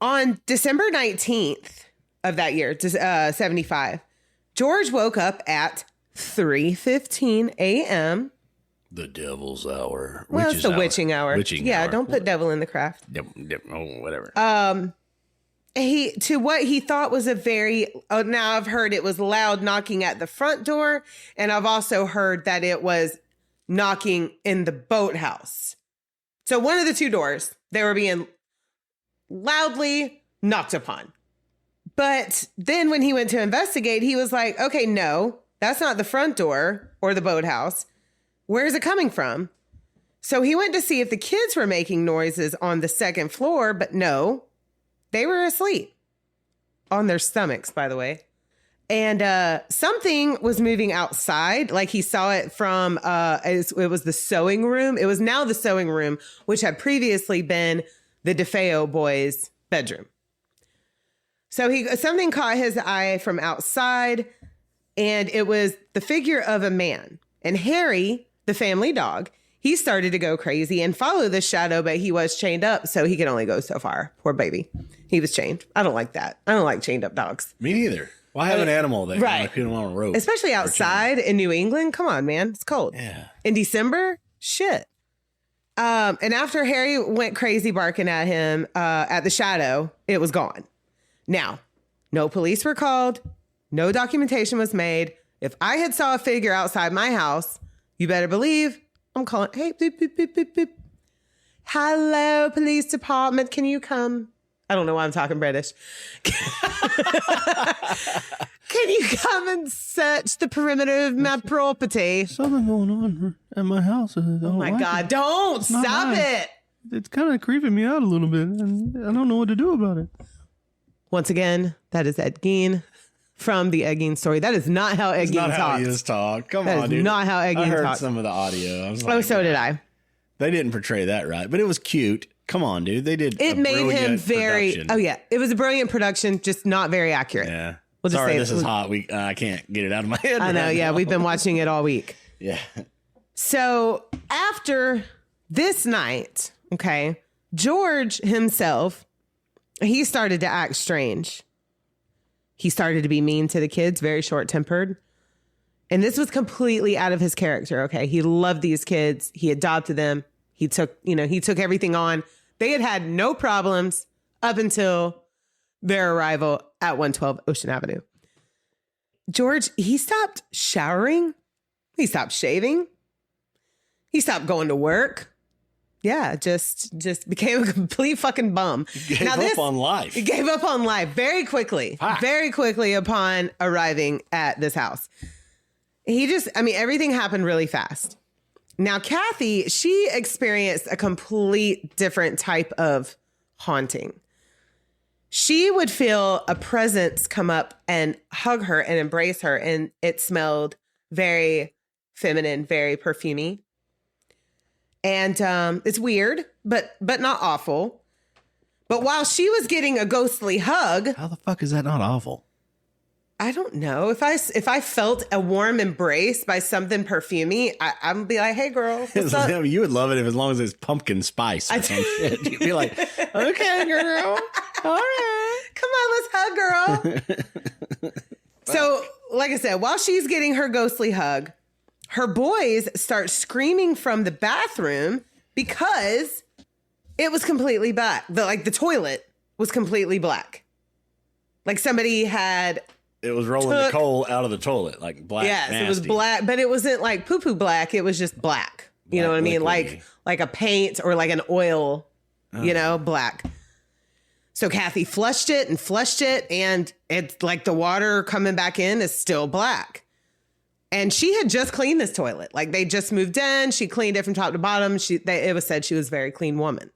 On December 19th of that year, 75, George woke up at 3:15 a.m. The devil's hour. Well, it's the witching hour. Witching hour. Don't put devil in the craft. Whatever. To what he thought was a very, now I've heard it was loud knocking at the front door. And I've also heard that it was knocking in the boathouse. So one of the 2 doors, they were being loudly knocked upon. But then when he went to investigate, he was like, okay, no, that's not the front door or the boathouse. Where is it coming from? So he went to see if the kids were making noises on the 2nd floor, but no, they were asleep on their stomachs, by the way. And something was moving outside. Like he saw it from, it was the sewing room. It was now the sewing room, which had previously been the DeFeo boys' bedroom. So something caught his eye from outside, and it was the figure of a man. And Harry, the family dog, he started to go crazy and follow the shadow, but he was chained up, so he could only go so far. Poor baby. He was chained. I don't like that. I don't like chained up dogs. Me neither. Why have an animal that right. like put them on a rope? Especially outside in New England. Come on, man. It's cold. Yeah. In December? Shit. And after Harry went crazy barking at him at the shadow, it was gone. Now, no police were called. No documentation was made. If I had saw a figure outside my house, you better believe I'm calling, hey, beep, beep, beep, beep, beep. Hello, police department. Can you come? I don't know why I'm talking British. Can you come and search the perimeter of my property? Something going on at my house. Oh my God, don't stop it. It's kind of creeping me out a little bit, and I don't know what to do about it. Once again, that is Ed Gein from the Ed Gein story. That is not how Ed Gein talks. Not how he is talk. Come on, dude. That is not how Ed Gein talks. I heard some of the audio. I was like, oh, so did I. They didn't portray that right, but it was cute. Come on, dude. They did. It made him very. Production. Oh yeah, it was a brilliant production, just not very accurate. Yeah. We'll just Sorry, say this is hot. I can't get it out of my head. I know. Yeah, we've been watching it all week. Yeah. So after this night, okay, George himself, he started to act strange. He started to be mean to the kids, very short-tempered. And this was completely out of his character, okay? He loved these kids. He adopted them. He took everything on. They had no problems up until their arrival at 112 Ocean Avenue. George, he stopped showering. He stopped shaving. He stopped going to work. Yeah, just became a complete fucking bum. He gave up on life. He gave up on life very quickly. Very quickly upon arriving at this house. Everything happened really fast. Now, Kathy, she experienced a complete different type of haunting. She would feel a presence come up and hug her and embrace her, and it smelled very feminine, very perfumey. And it's weird, but not awful. But while she was getting a ghostly hug, how the fuck is that not awful? I don't know. If I felt a warm embrace by something perfumey, I'd be like, "Hey, girl, what's up?" You would love it if as long as it's pumpkin spice or some shit. You'd be like, "Okay, girl, all right, come on, let's hug, girl." So, like I said, while she's getting her ghostly hug, her boys start screaming from the bathroom because it was completely black. The toilet was completely black. Like somebody had. It was rolling the coal out of the toilet, like black. Yes, nasty. It was black, but it wasn't like poo-poo black. It was just black. You know what I mean? Like a paint or like an oil, black. So Kathy flushed it, and it's like the water coming back in is still black. And she had just cleaned this toilet. Like they just moved in. She cleaned it from top to bottom. It was said she was a very clean woman.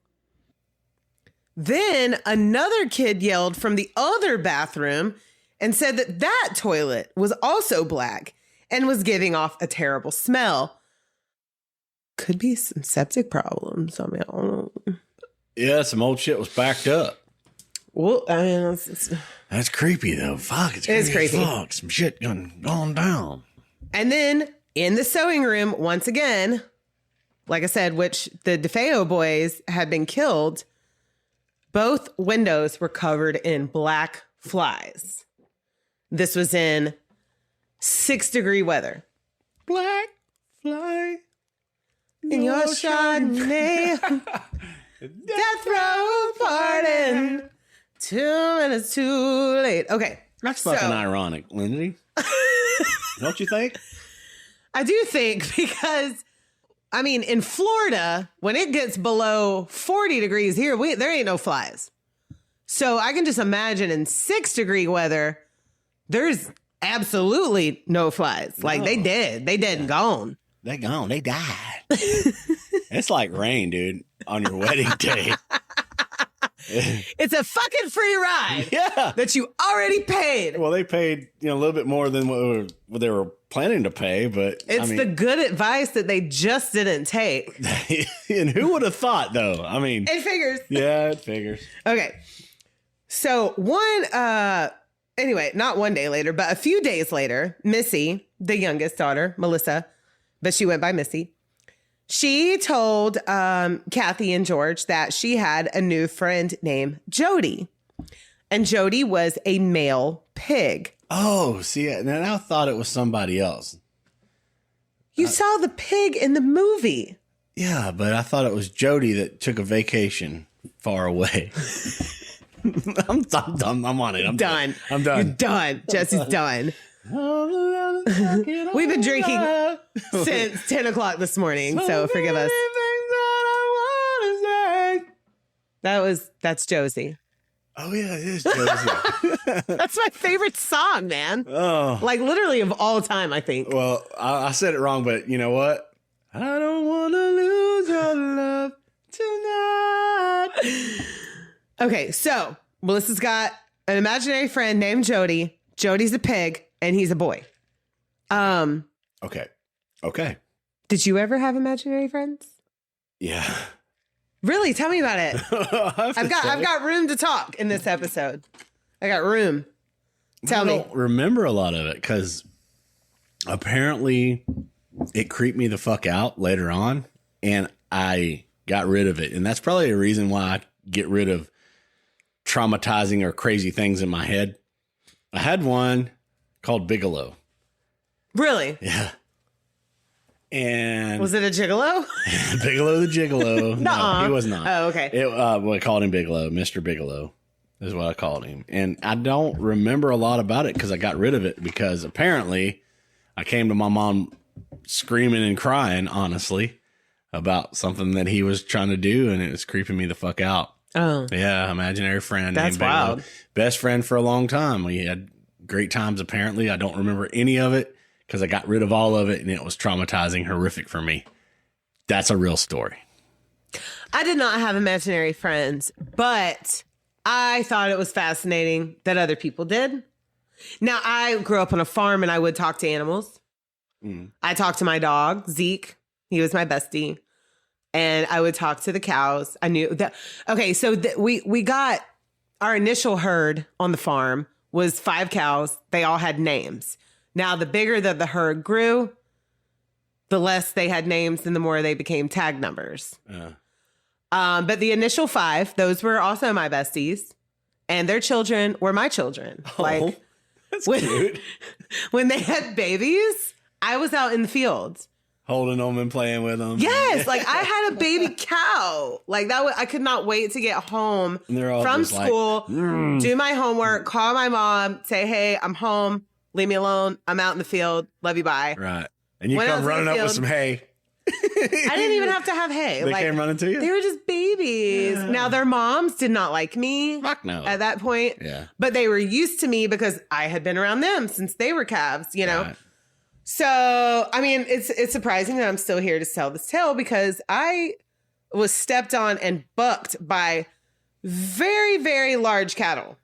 Then another kid yelled from the other bathroom and said that toilet was also black and was giving off a terrible smell. Could be some septic problems. I mean, I don't know. Yeah, some old shit was backed up. Well, I mean, that's creepy though. Fuck, it's crazy. Fuck, some shit gone down. And then in the sewing room, once again, like I said, which the DeFeo boys had been killed, both windows were covered in black flies. This was in 6-degree weather. Black fly in your Chardonnay. Death row pardon. 2 minutes too late. Okay. That's fucking ironic, Lindsay. Don't you think? I do think because, I mean, in Florida, when it gets below 40 degrees here, there ain't no flies. So I can just imagine in 6-degree weather, there's absolutely no flies. Like they dead and gone. They gone. They died. It's like rain, dude, on your wedding day. It's a fucking free ride. Yeah. That you already paid. Well, they paid, a little bit more than what they were planning to pay, but it's the good advice that they just didn't take. And who would have thought though? I mean, it figures. Yeah, it figures. Okay. So anyway, not one day later, but a few days later, Missy, the youngest daughter, Melissa, but she went by Missy. She told Kathy and George that she had a new friend named Jody. And Jody was a male pig. Oh, see, and I thought it was somebody else. You saw the pig in the movie. Yeah, but I thought it was Jody that took a vacation far away. I'm done. I'm on it. I'm done. I'm done. You're done. Jesse's done. We've been drinking since 10 o'clock this morning, so forgive us. That's Josie. Oh yeah, it is Josie. That's my favorite song, man. Oh, Like literally of all time, I think. well, I said it wrong, but you know what? I don't want to lose your love tonight. Okay, so Melissa's got an imaginary friend named Jody. Jody's a pig, and he's a boy. Okay. Did you ever have imaginary friends? Yeah. Really? Tell me about it. I've got room to talk in this episode. I got room. Tell me. I don't remember a lot of it because apparently it creeped me the fuck out later on, and I got rid of it. And that's probably a reason why I get rid of traumatizing or crazy things in my head. I had one called Bigelow. Really? Yeah. And was it a gigolo? Bigelow the Gigolo. No, he was not. Oh, okay. I called him Bigelow. Mr. Bigelow is what I called him. And I don't remember a lot about it because I got rid of it because apparently I came to my mom screaming and crying, honestly, about something that he was trying to do, and it was creeping me the fuck out. Oh. Yeah, imaginary friend. That's wild. Best friend for a long time. We had great times, apparently. I don't remember any of it because I got rid of all of it, and it was traumatizing, horrific for me. That's a real story. I did not have imaginary friends, but I thought it was fascinating that other people did. Now, I grew up on a farm, and I would talk to animals. I talked to my dog, Zeke. He was my bestie. And I would talk to the cows. I knew that. Okay, so we got our initial herd on the farm was 5 cows. They all had names. Now, the bigger that the herd grew, the less they had names and the more they became tag numbers. But the initial 5, those were also my besties. And their children were my children. Oh, that's cute. When they had babies, I was out in the fields. Holding them and playing with them. Yes, like I had a baby cow. Like that, I could not wait to get home from school, do my homework, call my mom, say, "Hey, I'm home. Leave me alone. I'm out in the field. Love you. Bye." Right, and you come running up with some hay. I didn't even have to have hay. They came running to you. They were just babies. Yeah. Now their moms did not like me. Fuck no. At that point, yeah, but they were used to me because I had been around them since they were calves. You know. Right. So, I mean, it's surprising that I'm still here to tell this tale because I was stepped on and bucked by very, very large cattle.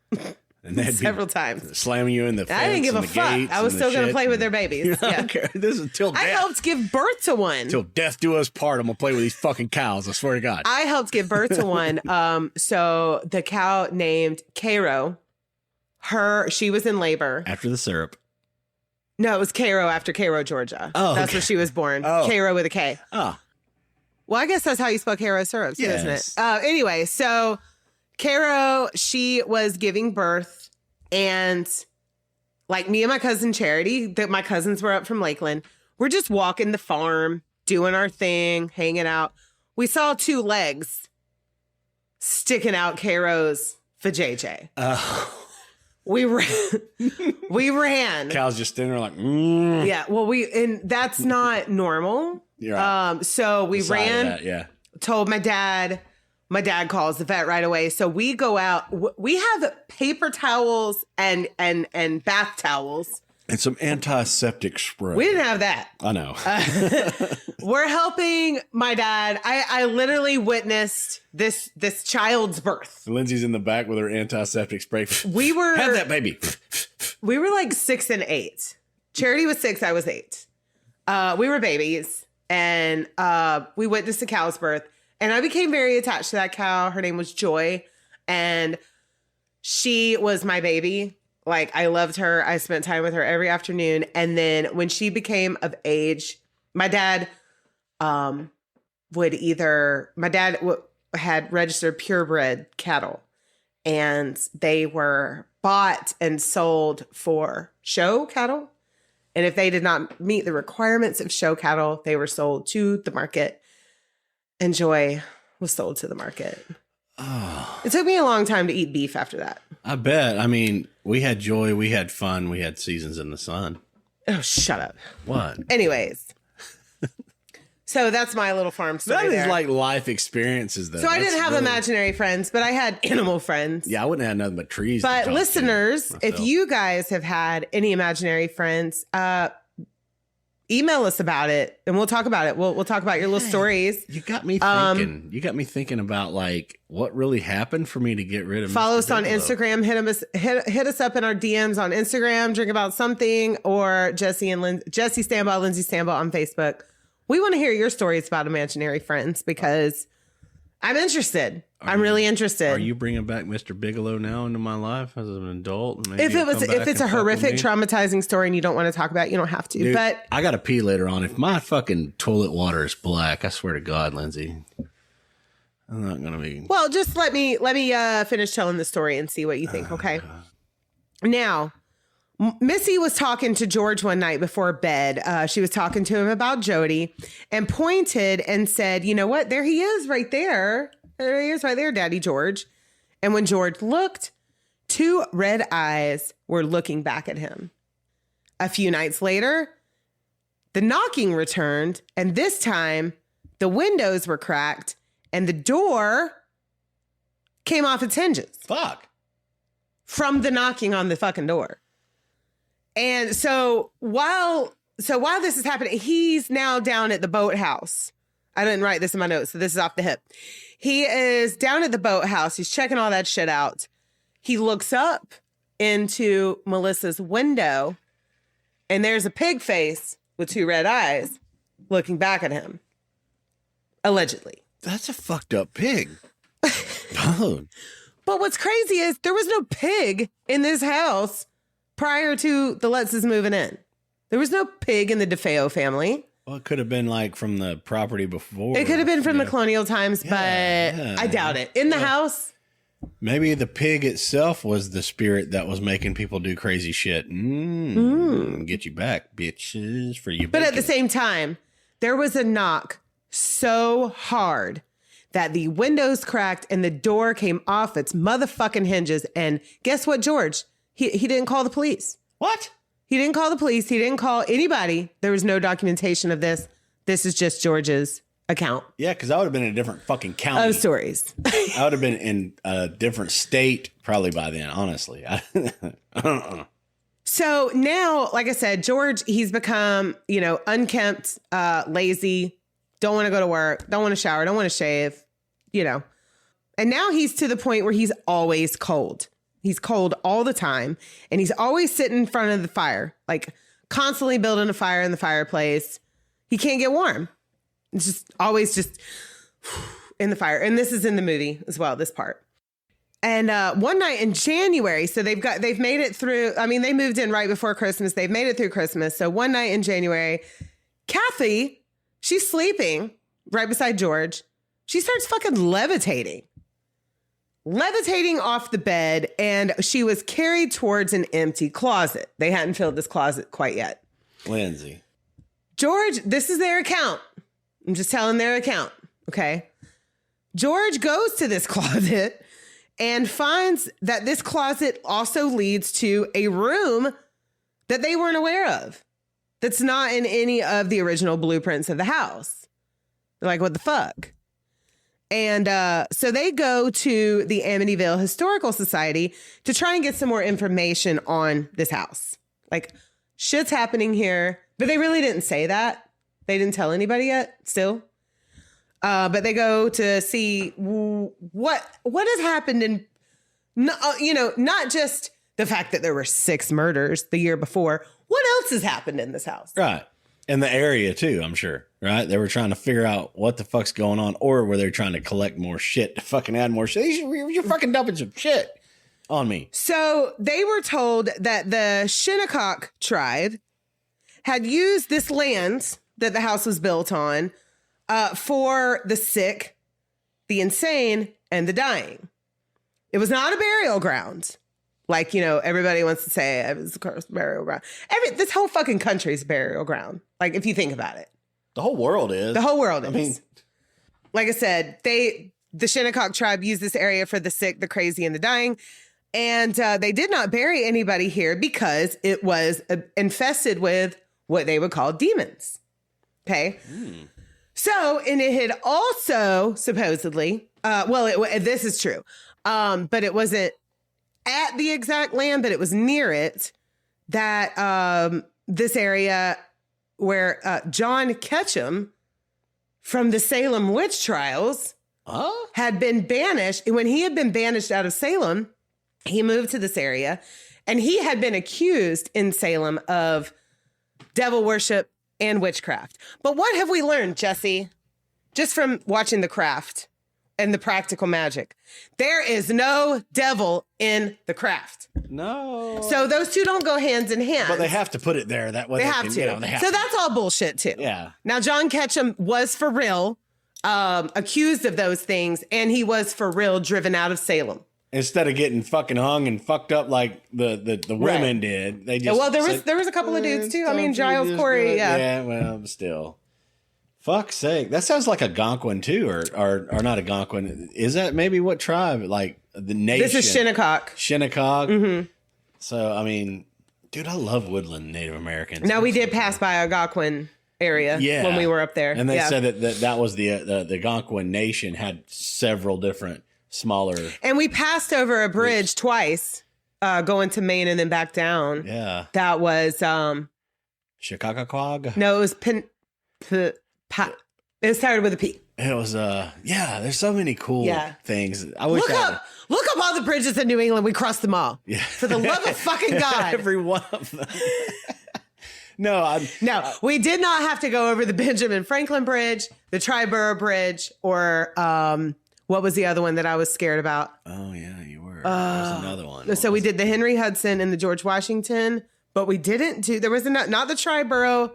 And several times. Slamming you in the fence. I didn't give a fuck. I was still going to play with their babies. Yeah. Okay. This is till death. I helped give birth to one. Till death do us part. I'm going to play with these fucking cows. I swear to God. I helped give birth to one. So the cow named Cairo, she was in labor. After the syrup. No, it was Cairo after Cairo, Georgia. Oh, that's where she was born. Oh. Cairo with a K. Oh. Well, I guess that's how you spell Cairo syrup, yes. Isn't it? Anyway, so Cairo, she was giving birth, and like me and my cousin Charity, my cousins were up from Lakeland. We're just walking the farm, doing our thing, hanging out. We saw 2 legs sticking out Cairo's vajayjay. Oh. We ran. Cows just standing there like, Yeah, well, and that's not normal. Yeah. So we ran, told my dad. My dad calls the vet right away. So we go out. We have paper towels and bath towels. And some antiseptic spray. We didn't have that. I know. We're helping my dad. I literally witnessed this child's birth. Lindsay's in the back with her antiseptic spray. We were have that baby. We were like 6 and 8. Charity was 6. I was 8. We were babies, and we witnessed a cow's birth. And I became very attached to that cow. Her name was Joy, and she was my baby. Like, I loved her. I spent time with her every afternoon. And then when she became of age, my dad had registered purebred cattle, and they were bought and sold for show cattle. And if they did not meet the requirements of show cattle, they were sold to the market. And Joy was sold to the market. Oh. It took me a long time to eat beef after that. I bet. I mean, We had joy. We had fun. We had seasons in the sun. Oh, shut up. What? Anyways. So that's my little farm story. That is there. like life experiences, though. So I didn't have imaginary friends, but I had animal friends. Yeah, I wouldn't have nothing but trees. But listeners, if you guys have had any imaginary friends, email us about it and we'll talk about it. We'll talk about your little stories. You got me thinking. You got me thinking about like what really happened for me to get rid of. Follow Mr. us on Bigelow. Instagram. Hit us up in our DMs on Instagram. Drink About Something, or Jesse Stambaugh, Lindsay Stambaugh on Facebook. We want to hear your stories about imaginary friends because I'm interested. I'm really interested. Are you bringing back Mr. Bigelow now into my life as an adult? Maybe If it's a horrific, traumatizing story and you don't want to talk about it, you don't have to. Dude, but I got to pee later on. If my fucking toilet water is black, I swear to God, Lindsay, I'm not gonna be. Well, just let me finish telling the story and see what you think. Okay. Now, Missy was talking to George one night before bed. She was talking to him about Jody and pointed and said, "You know what? There he is, right there. There he is, right there, Daddy George." And when George looked, 2 red eyes were looking back at him. A few nights later, the knocking returned, and this time the windows were cracked and the door came off its hinges. Fuck. From the knocking on the fucking door. And so while this is happening, he's now down at the boathouse. I didn't write this in my notes, so this is off the hip. He is down at the boathouse. He's checking all that shit out. He looks up into Melissa's window, and there's a pig face with 2 red eyes looking back at him. Allegedly. That's a fucked up pig. Bone. But what's crazy is there was no pig in this house prior to the Lutzes moving in. There was no pig in the DeFeo family. Well, it could have been like from the property before. It could have been from the colonial times, but I doubt it. In the house. Maybe the pig itself was the spirit that was making people do crazy shit. Get you back, bitches, for you. But at the same time, there was a knock so hard that the windows cracked and the door came off its motherfucking hinges. And guess what, George? He didn't call the police. What? He didn't call the police. He didn't call anybody. There was no documentation of this. This is just George's account. Yeah, because I would have been in a different fucking county. Of stories. I would have been in a different state probably by then, honestly. I don't know. So now, like I said, George, he's become, unkempt, lazy, don't want to go to work, don't want to shower, don't want to shave, And now he's to the point where he's always cold. He's cold all the time. And he's always sitting in front of the fire, like constantly building a fire in the fireplace. He can't get warm. It's just always just in the fire. And this is in the movie as well, this part. And one night in January, so they've made it through. I mean, they moved in right before Christmas. They've made it through Christmas. So one night in January, Kathy, she's sleeping right beside George. She starts fucking levitating off the bed, and she was carried towards an empty closet. They hadn't filled this closet quite yet. Lindsay. George, this is their account. I'm just telling their account. Okay. George goes to this closet and finds that this closet also leads to a room that they weren't aware of. That's not in any of the original blueprints of the house. They're like, what the fuck? And so they go to the Amityville Historical Society to try and get some more information on this house. Like, shit's happening here. But they really didn't say that. They didn't tell anybody yet, still. But they go to see what has happened in, not just the fact that there were 6 murders the year before. What else has happened in this house? Right. In the area, too, I'm sure. Right? They were trying to figure out what the fuck's going on, or were they trying to collect more shit to fucking add more shit? You're fucking dumping some shit on me. So they were told that the Shinnecock tribe had used this land that the house was built on for the sick, the insane, and the dying. It was not a burial ground. Like, everybody wants to say it was a burial ground. This whole fucking country is a burial ground. Like, if you think about it. The whole world is. The whole world is. I mean, like I said, the Shinnecock tribe used this area for the sick, the crazy, and the dying. And they did not bury anybody here because it was infested with what they would call demons. Okay. So, and it had also supposedly, this is true, but it wasn't at the exact land, but it was near it, that this area where John Ketchum from the Salem witch trials had been banished. When he had been banished out of Salem, he moved to this area, and he had been accused in Salem of devil worship and witchcraft. But what have we learned, Jesse, just from watching The Craft and the practical magic? There is no devil in The Craft. No. So those two don't go hands in hand. But they have to put it there. That way they have to. So that's all bullshit too. Yeah. Now, John Ketchum was for real accused of those things, and he was for real driven out of Salem. Instead of getting fucking hung and fucked up like the women did, they just there was a couple of dudes too. I mean, Giles Corey, yeah, well, still, fuck's sake, that sounds like a Gonquin too, or not a Gonquin. Is that maybe what tribe? Like the nation? This is Shinnecock. Shinnecock. Mm-hmm. So I mean, dude, I love woodland Native Americans. Now we did pass by a Gonquin area when we were up there, and they said that was the Gonquin nation had several different smaller, and we passed over a bridge twice, going to Maine and then back down. Yeah, that was Chicagoquag. No, it was it started with a P. It was there's so many cool things. I wish look up all the bridges in New England. We crossed them all. Yeah, for the love of fucking God, every one of them. No, we did not have to go over the Benjamin Franklin Bridge, the Triborough Bridge, or what was the other one that I was scared about? Oh, yeah, you were. There's another one. So we did the Henry Hudson and the George Washington, but we didn't do, there was not the Triborough.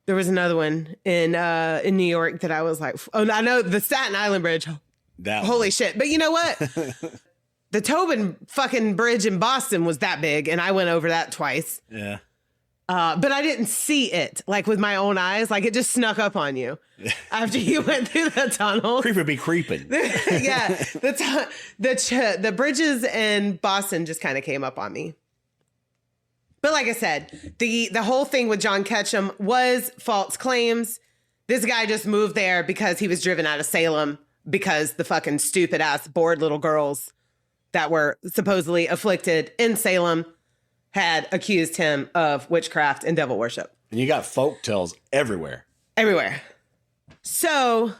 There was another one in New York that I was like, oh, I know the Staten Island Bridge. Holy shit. But you know what? The Tobin fucking bridge in Boston was that big, and I went over that twice. Yeah. But I didn't see it like with my own eyes. Like it just snuck up on you after you went through the tunnel. Creeper be creeping. Yeah. The bridges in Boston just kind of came up on me. But like I said, the whole thing with John Ketchum was false claims. This guy just moved there because he was driven out of Salem because the fucking stupid ass bored little girls that were supposedly afflicted in Salem had accused him of witchcraft and devil worship. And you got folk tales everywhere. Everywhere. So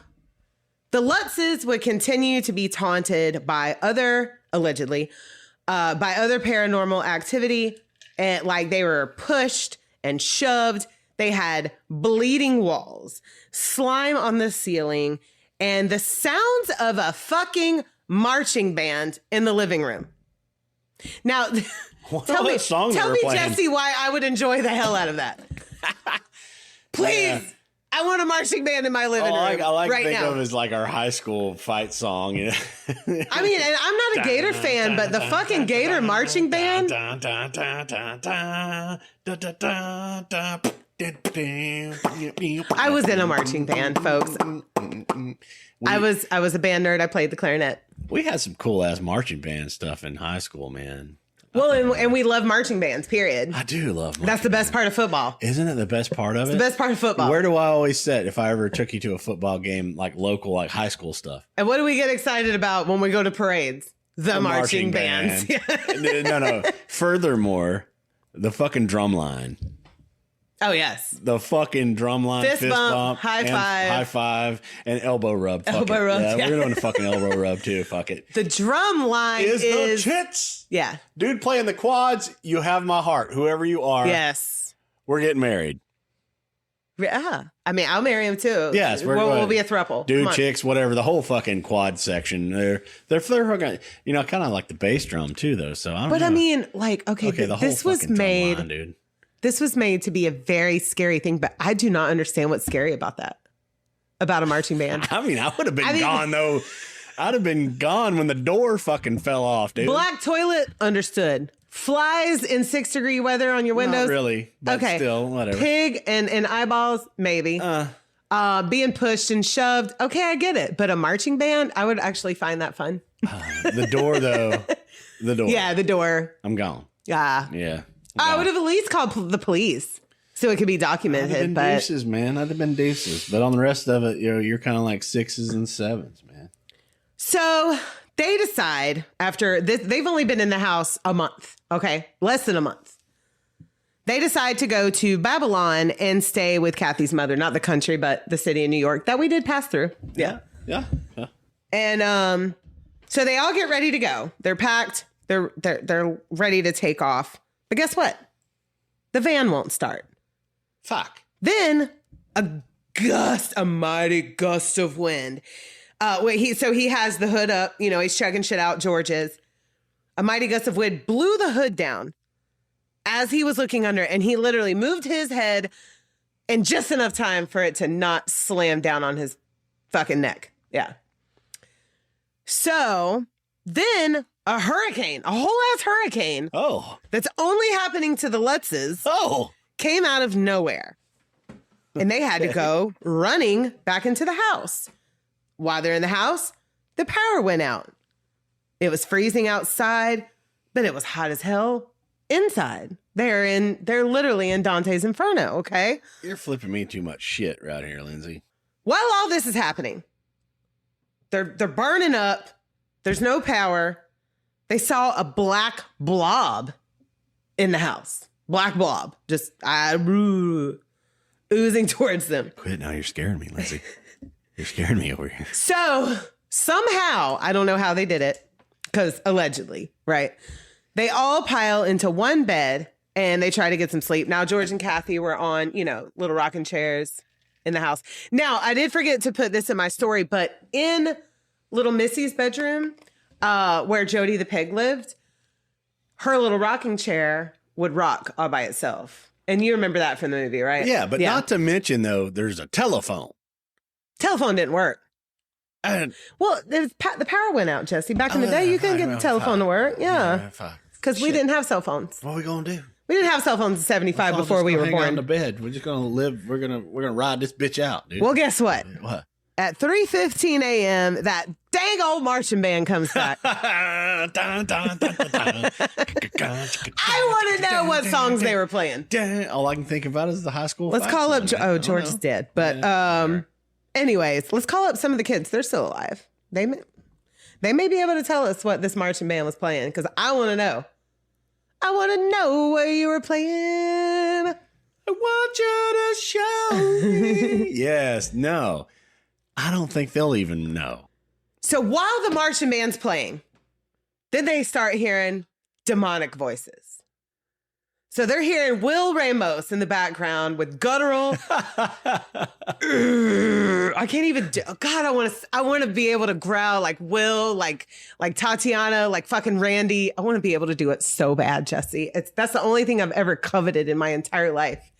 the Lutzes would continue to be taunted by allegedly, by other paranormal activity. And like they were pushed and shoved. They had bleeding walls, slime on the ceiling, and the sounds of a fucking marching band in the living room. Now, tell me, Jesse, why I would enjoy the hell out of that. Please. Yeah. I want a marching band in my living room. I like right to think now. of it as like our high school fight song. You know? I mean, and I'm not a Gator fan, but the fucking Gator marching band. I was in a marching band, folks. I was a band nerd. I played the clarinet. We had some cool ass marching band stuff in high school, man. Well, and we love marching bands, period. I do love marching That's the best part of football. Isn't it the best part of it? It's the best part of football. Where do I always sit if I ever took you to a football game, like local, like high school stuff? And what do we get excited about when we go to parades? The marching bands. No. Furthermore, the fucking drum line. Oh, yes. The fucking drum line, fist bump, high five, and elbow rub. Elbow rub. Yeah, we're doing a fucking elbow rub too. Fuck it. The drum line is the tits. Yeah. Dude playing the quads, you have my heart. Whoever you are. Yes. We're getting married. Yeah. I mean, I'll marry him too. Yes. We'll be a throuple. Dude, chicks, whatever. The whole fucking quad section. They're fucking, you know, kind of like the bass drum too, though. So I don't know. But I mean, like, okay, the whole this was fucking made. drum line, dude. This was made to be a very scary thing, but I do not understand what's scary about that. About a marching band. I mean, I would have been gone though. I'd have been gone when the door fucking fell off, dude. Black toilet, understood. Flies in 6-degree weather on your windows. Not really, but still, whatever. Pig and eyeballs, maybe. Being pushed and shoved. Okay, I get it. But a marching band, I would actually find that fun. The door, though. The door. Yeah, the door. I'm gone. Yeah. Yeah. I would have at least called the police so it could be documented. I'd have been but deuces, man. I'd have been deuces. But on the rest of it, you're kind of like 6s and 7s, man. So they decide after this, they've only been in the house a month. Okay. Less than a month. They decide to go to Babylon and stay with Kathy's mother, not the country, but the city of New York that we did pass through. Yeah. And so they all get ready to go. They're packed. They're ready to take off. But guess what? The van won't start. Fuck. Then a mighty gust of wind. He has the hood up. You know, he's checking shit out. George is. A mighty gust of wind blew the hood down as he was looking under, and he literally moved his head in just enough time for it to not slam down on his fucking neck. Yeah. So then a hurricane, a whole ass hurricane. Oh. That's only happening to the Lutzes. Oh. Came out of nowhere. And they had to go running back into the house. While they're in the house, the power went out. It was freezing outside, but it was hot as hell inside. They're literally in Dante's Inferno, okay? You're flipping me too much shit right here, Lindsay. While all this is happening, they're burning up. There's no power. They saw a black blob in the house. Black blob. Just oozing towards them. Quit now. You're scaring me, Lindsay. You're scaring me over here. So somehow, I don't know how they did it, because allegedly, right? They all pile into one bed and they try to get some sleep. Now, George and Kathy were on, little rocking chairs in the house. Now, I did forget to put this in my story, but in little Missy's bedroom, where Jody the pig lived, her little rocking chair would rock all by itself. And you remember that from the movie, right? Yeah, but not to mention, though, there's a telephone. Telephone didn't work. Well, the power went out, Jesse. Back in the day, you couldn't get the telephone to work. Yeah. Because we didn't have cell phones. What are we going to do? We didn't have cell phones in 75 before we were born. On the bed. We're just going to live. We're going to ride this bitch out, dude. Well, guess what? What? At 3:15 a.m., that dang old marching band comes back. I want to know what songs they were playing. All I can think about is the high school. Let's call up. George is dead. But anyways, let's call up some of the kids. They're still alive. They may be able to tell us what this marching band was playing, because I want to know. I want to know what you were playing. I want you to show me. Yes. No. I don't think they'll even know. So while the marching band's playing, then they start hearing demonic voices. So they're hearing Will Ramos in the background with guttural. I can't even do. God, I want to be able to growl like Will, like Tatiana, like fucking Randy. I want to be able to do it so bad, Jesse. That's the only thing I've ever coveted in my entire life.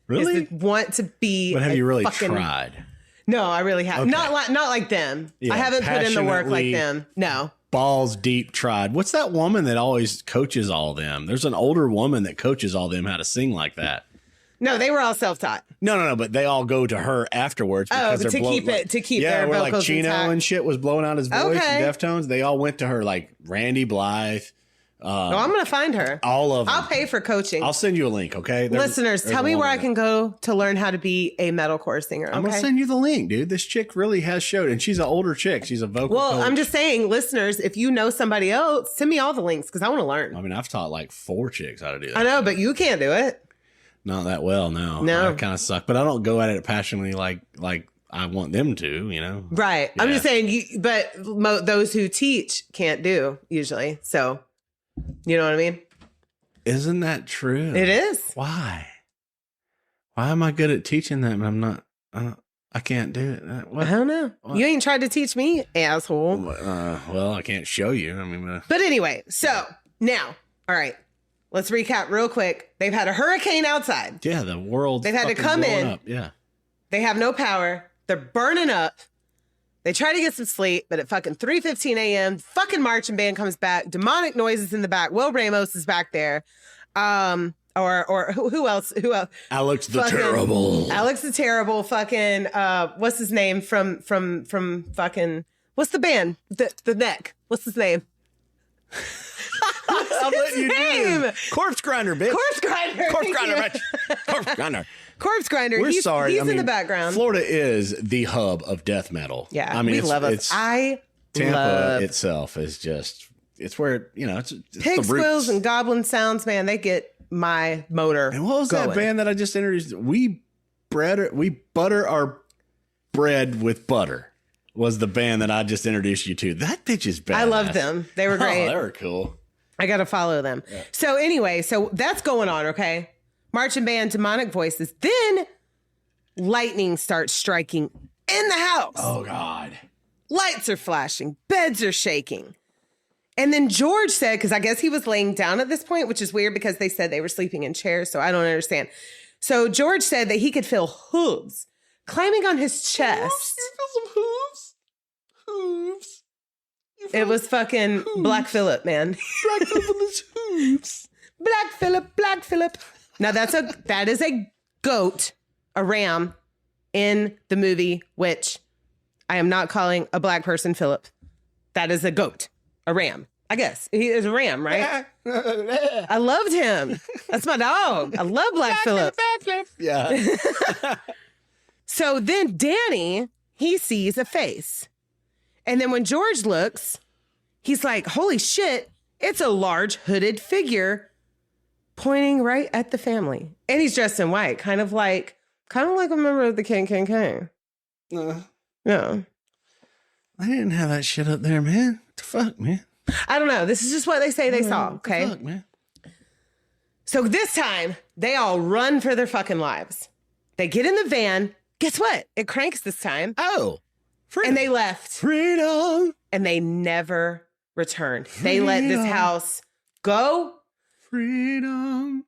Really? Is to want to be. But have you really tried? No, I really haven't. Okay. Not like them. Yeah, I haven't put in the work like them. No. Balls deep tried. What's that woman that always coaches all them? There's an older woman that coaches all them how to sing like that. No, they were all self-taught. No, but they all go to her afterwards because they're to keep their where vocals like Chino intact. and shit was blowing out his voice and Deftones. They all went to her, like Randy Blythe. I'm gonna find her. All of them. I'll pay for coaching. I'll send you a link, okay? Listeners, tell me where I can go to learn how to be a metalcore singer. Okay? I'm gonna send you the link, dude. This chick really has showed, and she's an older chick. She's a vocal coach. I'm just saying, listeners, if you know somebody else, send me all the links because I want to learn. I mean, I've taught like 4 chicks how to do that. I know, but you can't do it. Not that well, no. I kind of suck, but I don't go at it passionately like I want them to, Right. Yeah. I'm just saying, but those who teach can't do usually. So, you know what I mean? Isn't that true? It is. Why? Why am I good at teaching them? I'm not. I can't do it. I don't know. What? You ain't tried to teach me, asshole. Well, I can't show you. I mean, but anyway, so now, all right. Let's recap real quick. They've had a hurricane outside. Yeah, the world. They've had to come in. Up. Yeah. They have no power. They're burning up. They try to get some sleep, but at fucking 3:15 a.m., fucking marching band comes back. Demonic noises in the back. Will Ramos is back there. Or who else? Who else? Alex the Terrible. Alex the Terrible. Fucking what's his name from fucking what's the band? The Neck. What's his name? I'm letting you do this. Corpse grinder, bitch. Corpse grinder. Corpse grinder, bitch. Corpse grinder. Corpse grinder. We're sorry. He's in the background. Florida is the hub of death metal. Yeah, I mean, we love us. Tampa itself is just, it's where, it's pig the squeals roots. and goblin sounds, man, they get my motor. And what was going. that band that I just introduced? We butter our bread with butter was the band that I just introduced you to. That bitch is bad. I loved them. They were great. Oh, they were cool. I got to follow them. Yeah. So anyway, so that's going on, okay? Marching band, demonic voices. Then lightning starts striking in the house. Oh, God. Lights are flashing. Beds are shaking. And then George said, because I guess he was laying down at this point, which is weird because they said they were sleeping in chairs, so I don't understand. So George said that he could feel hooves climbing on his chest. You feel some hooves? Hooves. It was fucking hooves. Black Phillip, man. Black Phillip's hooves. Black Phillip. Now that is a goat, a ram in the movie, which I am not calling a black person Philip. That is a goat, a ram. I guess he is a ram, right? I loved him. That's my dog. I love Black Phillip. Yeah. So then Danny, he sees a face. And then when George looks, he's like, holy shit, it's a large hooded figure pointing right at the family. And he's dressed in white, kind of like a member of the KKK. Yeah. I didn't have that shit up there, man. What the fuck, man? I don't know. This is just what they say they saw, okay? What the fuck, man? So this time, they all run for their fucking lives. They get in the van. Guess what? It cranks this time. Oh. Freedom. And they left. Freedom. And they never returned. They let this house go. Freedom.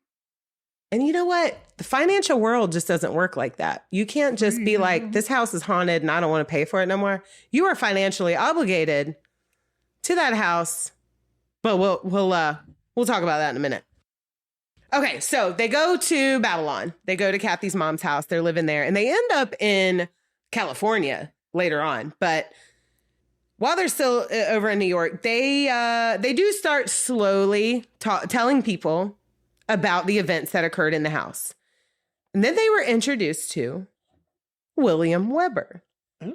And you know what? The financial world just doesn't work like that. You can't just be like, this house is haunted and I don't want to pay for it no more. You are financially obligated to that house. But we'll talk about that in a minute. Okay, so they go to Babylon. They go to Kathy's mom's house. They're living there. And they end up in California later on. But while they're still over in New York, they do start slowly telling people about the events that occurred in the house. And then they were introduced to William Weber. Oh.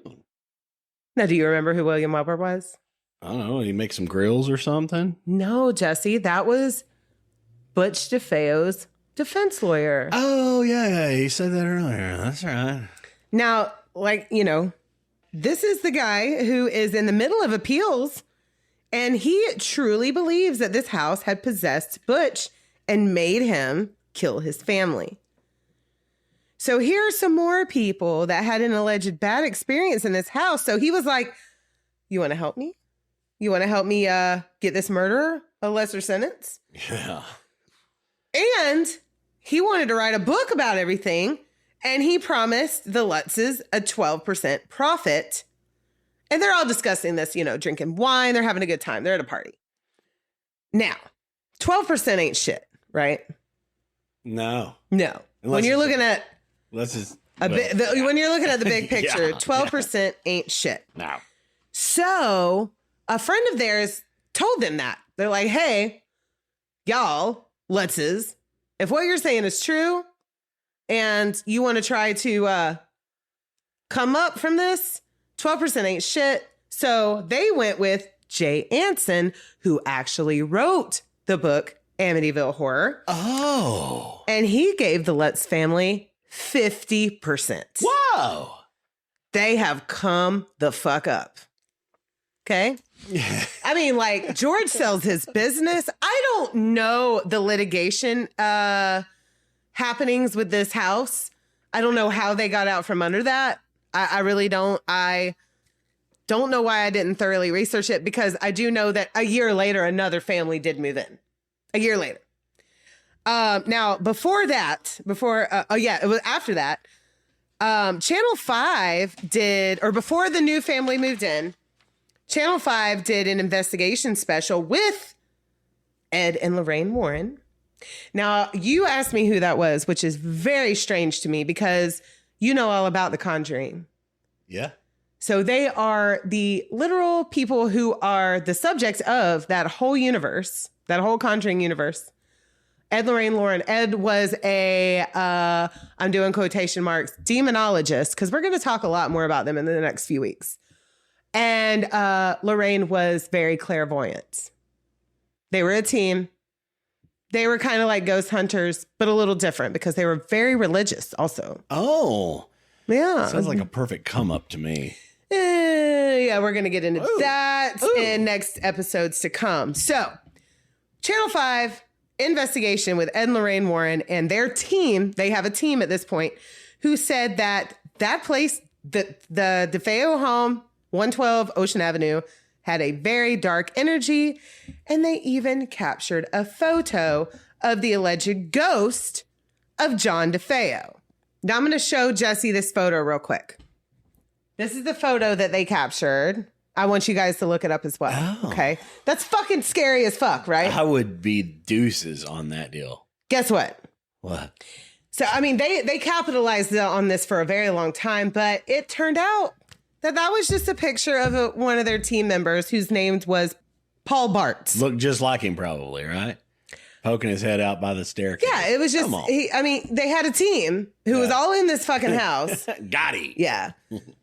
Now, do you remember who William Weber was? I don't know. You make some grills or something? No, Jesse. That was Butch DeFeo's defense lawyer. Oh, yeah. You said that earlier. That's right. Now, this is the guy who is in the middle of appeals, and he truly believes that this house had possessed Butch and made him kill his family. So here are some more people that had an alleged bad experience in this house. So he was like, you want to help me? You want to help me get this murderer a lesser sentence? Yeah. And he wanted to write a book about everything. And he promised the Lutzes a 12% profit. And they're all discussing this, drinking wine. They're having a good time. They're at a party. Now, 12% ain't shit, right? No. No. When you're looking at when you're looking at the big picture, Yeah. 12% ain't shit. No. So a friend of theirs told them that. They're like, hey, y'all, Lutzes, if what you're saying is true and you want to try to come up from this, 12% ain't shit. So they went with Jay Anson, who actually wrote the book Amityville Horror. Oh. And he gave the Lutz family 50%. Whoa. They have come the fuck up. Okay? I mean, George sells his business. I don't know the litigation happenings with this house. I don't know how they got out from under that. I really don't. I don't know why I didn't thoroughly research it, because I do know that a year later, another family did move in. A year later. Now, it was after that, Channel 5 before the new family moved in, Channel 5 did an investigation special with Ed and Lorraine Warren. Now, you asked me who that was, which is very strange to me because you know all about The Conjuring. Yeah. So they are the literal people who are the subjects of that whole universe. That whole Conjuring universe. Ed, Lorraine, Lauren. Ed was a, I'm doing quotation marks, demonologist, because we're going to talk a lot more about them in the next few weeks. And Lorraine was very clairvoyant. They were a team. They were kind of like ghost hunters, but a little different because they were very religious also. Oh. Yeah. Sounds like a perfect come up to me. Yeah, we're going to get into that in next episodes to come. So, Channel 5 investigation with Ed and Lorraine Warren and their team. They have a team at this point who said that place, the DeFeo home, 112 Ocean Avenue, had a very dark energy, and they even captured a photo of the alleged ghost of John DeFeo. Now I'm going to show Jesse this photo real quick. This is the photo that they captured. I want you guys to look it up as well. Oh. Okay. That's fucking scary as fuck, right? I would be deuces on that deal. Guess what? What? So, I mean, they capitalized on this for a very long time, but it turned out that was just a picture of one of their team members whose name was Paul Bartz. Looked just like him probably, right? Poking his head out by the staircase. Yeah, it was just, they had a team who was all in this fucking house. Got him. Yeah.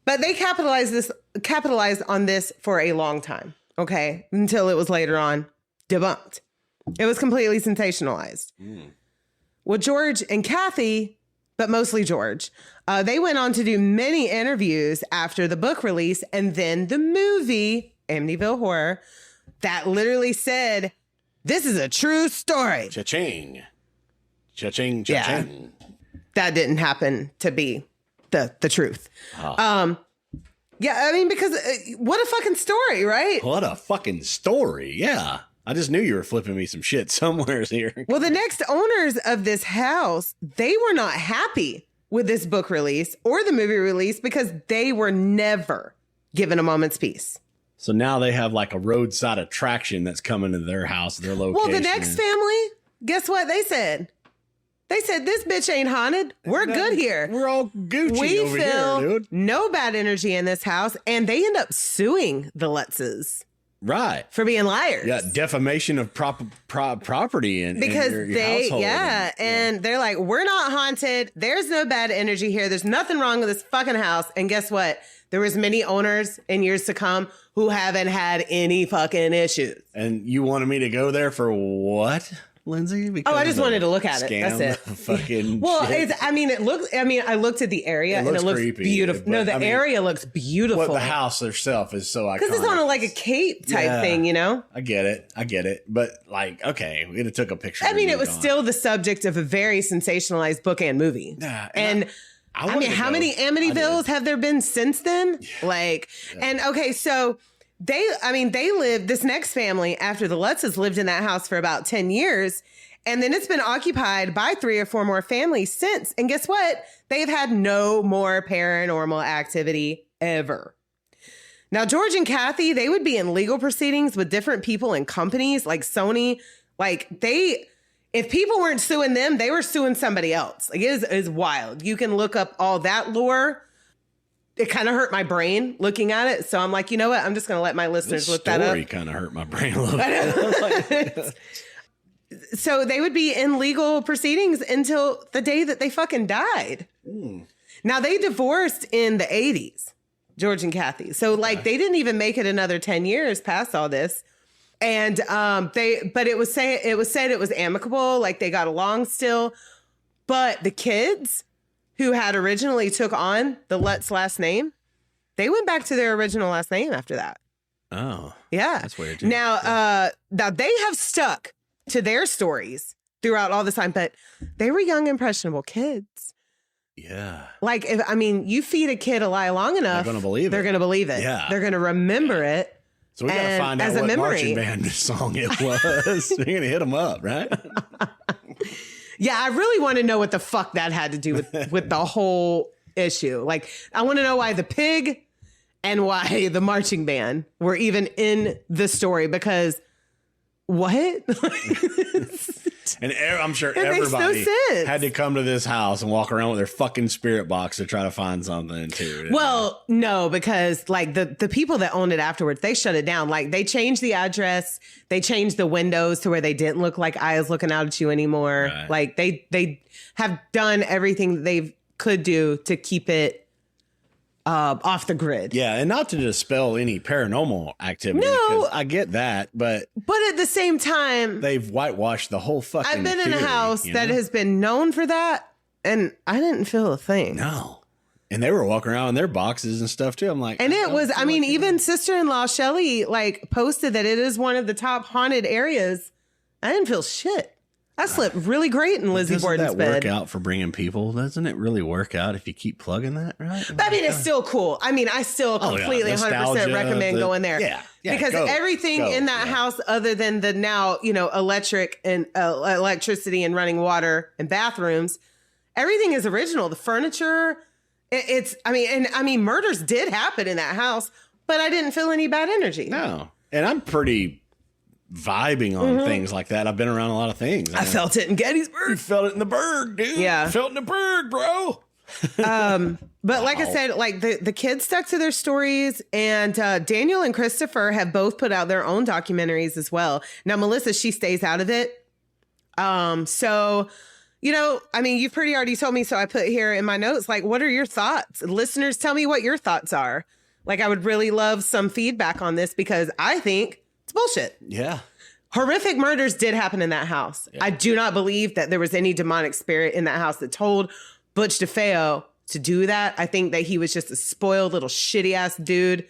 But they capitalized on this for a long time. Okay. Until it was later on debunked. It was completely sensationalized. Well, George and Kathy, but mostly George, they went on to do many interviews after the book release and then the movie, Amityville Horror, that literally said, this is a true story. Cha-ching. Cha-ching, cha-ching. Yeah. That didn't happen to be the truth. Oh. Yeah, I mean, because what a fucking story, right? What a fucking story. Yeah. I just knew you were flipping me some shit somewhere here. Well, the next owners of this house, they were not happy with this book release or the movie release because they were never given a moment's peace. So now they have like a roadside attraction that's coming to their house, their location. Well, the next family, guess what they said? They said, this bitch ain't haunted. We're good here. We're all Gucci we over feel here, dude. No bad energy in this house. And they end up suing the Lutzes. Right. For being liars. Yeah, defamation of property and because your they, household. And they're like, we're not haunted. There's no bad energy here. There's nothing wrong with this fucking house. And guess what? There was many owners in years to come who haven't had any fucking issues. And you wanted me to go there for what, Lindsay? Because I just wanted to look at it. That's it. Fucking well, shit. I looked at the area and it looks creepy, beautiful. No, the area looks beautiful. Well, the house itself is so iconic. Because it's on like a cape type thing, you know? I get it. But like, okay, we took a picture. I mean, it was still the subject of a very sensationalized book and movie. And I mean, how many Amityvilles have there been since then? Yeah. And okay, so they lived, this next family after the Lutzes lived in that house for about 10 years. And then it's been occupied by 3 or 4 more families since. And guess what? They've had no more paranormal activity ever. Now, George and Kathy, they would be in legal proceedings with different people and companies like Sony. If people weren't suing them, they were suing somebody else. Like, it is wild. You can look up all that lore. It kind of hurt my brain looking at it. So I'm like, you know what? I'm just going to let my listeners look that up. The story kind of hurt my brain a little bit. So they would be in legal proceedings until the day that they fucking died. Now, they divorced in the 80s, George and Kathy. So they didn't even make it another 10 years past all this. And it was said it was amicable, like they got along still. But the kids who had originally took on the Lutz last name, they went back to their original last name after that. Oh. Yeah. That's weird too. Now they have stuck to their stories throughout all this time, but they were young, impressionable kids. Yeah. You feed a kid a lie long enough, they're going to believe it. Yeah. They're going to remember it. So we got to find out what marching band song it was. We're going to hit them up, right? Yeah, I really want to know what the fuck that had to do with the whole issue. Like, I want to know why the pig and why the marching band were even in the story, because what? And I'm sure It makes no everybody sense. had to come to this house and walk around with their fucking spirit box to try to find something too. Well, no, because like the people that owned it afterwards, they shut it down. Like they changed the address, they changed the windows to where they didn't look like eyes looking out at you anymore. Right. Like they have done everything that they could do to keep it off the grid. Yeah, and not to dispel any paranormal activity. No. Because I get that, but at the same time, they've whitewashed the whole fucking I've been in a theory, house you that know? has been known for that, and I didn't feel a thing. No. And they were walking around in their boxes and stuff too. I'm like, And it was, I mean, even sister-in-law Shelly like posted that it is one of the top haunted areas. I didn't feel shit. I slept really great in Lizzie Borden's that bed. work out for bringing people? Doesn't it really work out if you keep plugging that, right? But I mean, it's still cool. I mean, I still completely 100% Nostalgia, recommend going there. Yeah. Because everything in that house, other than the now, electric and electricity and running water and bathrooms, everything is original. The furniture, I mean, murders did happen in that house, but I didn't feel any bad energy. No. And I'm pretty vibing on things like that. I've been around a lot of things. I felt it in Gettysburg. You felt it in the Berg, dude. Yeah. Felt in the Berg, bro. But like I said, like the kids stuck to their stories, and Daniel and Christopher have both put out their own documentaries as well. Now, Melissa, she stays out of it. So, I mean, you've pretty already told me, so I put here in my notes, like, what are your thoughts? Listeners, tell me what your thoughts are. Like, I would really love some feedback on this because I think it's bullshit. Yeah. Horrific murders did happen in that house. Yeah. I do not believe that there was any demonic spirit in that house that told Butch DeFeo to do that. I think that he was just a spoiled little shitty ass dude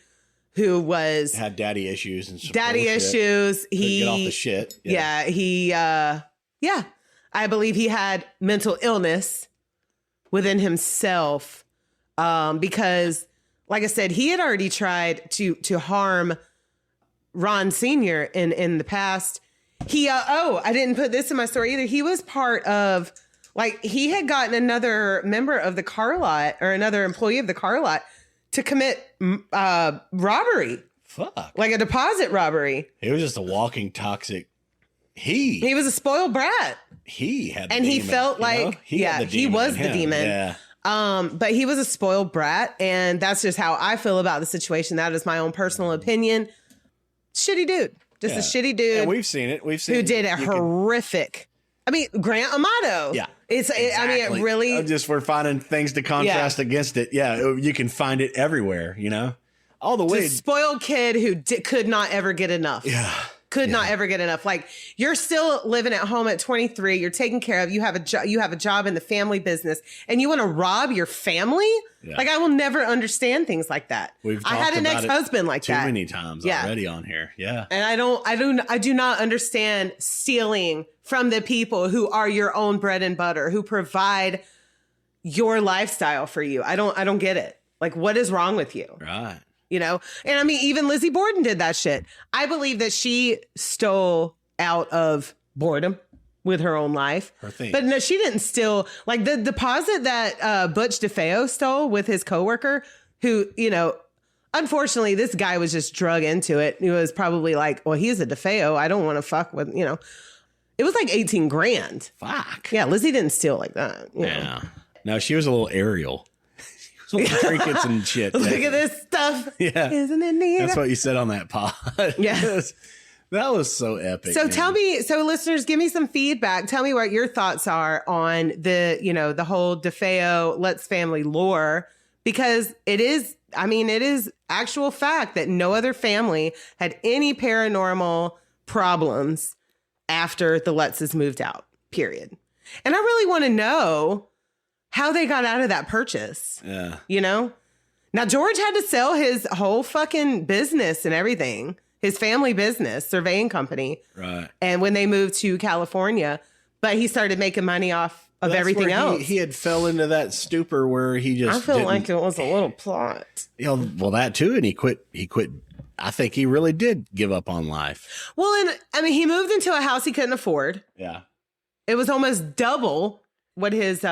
who had daddy issues and some daddy issues. He get off the shit. Yeah. I believe he had mental illness within himself because, like I said, he had already tried to harm Ron Sr. in the past. He I didn't put this in my story either. He was part of, like, he had gotten another member of the car lot or another employee of the car lot to commit robbery. Fuck. Like a deposit robbery. He was just a walking toxic. He was a spoiled brat. He had and demon, he felt like he was the demon. Yeah. But he was a spoiled brat, and that's just how I feel about the situation. That is my own personal opinion. Shitty dude. Just a shitty dude. And we've seen it. Who did a horrific. I mean, Grant Amato. Yeah. Exactly. I mean, it really. We're finding things to contrast against it. Yeah. You can find it everywhere, all the way. The spoiled kid who could not ever get enough. Yeah. Could not ever get enough. Like, you're still living at home at 23. You're taken care of. You have a job in the family business, and you want to rob your family. Yeah. Like, I will never understand things like that. I had an ex-husband like that too many times already on here. Yeah. And I do not understand stealing from the people who are your own bread and butter, who provide your lifestyle for you. I don't get it. Like, what is wrong with you? Right. And I mean, even Lizzie Borden did that shit. I believe that she stole out of boredom with her own life. Her thing. But no, she didn't steal. Like, the deposit that Butch DeFeo stole with his coworker, who, unfortunately, this guy was just drug into it. He was probably like, well, he's a DeFeo. I don't want to fuck with, It was like 18 grand. Fuck. Yeah, Lizzie didn't steal like that. Yeah. No, she was a little Ariel. Trinkets and shit. Look at this stuff. Yeah. Isn't it neat? That's what you said on that pod. Yeah. That was so epic. So tell me, listeners, give me some feedback. Tell me what your thoughts are on the whole DeFeo Lutz family lore, because it is actual fact that no other family had any paranormal problems after the Lutzes moved out, period. And I really want to know how they got out of that purchase. Yeah. Now, George had to sell his whole fucking business and everything, his family business, surveying company. Right. And when they moved to California, but he started making money off of everything else. He had fell into that stupor where he just I feel like it was a little plot. Well, that too. And he quit. I think he really did give up on life. Well, and I mean, he moved into a house he couldn't afford. Yeah. It was almost double what his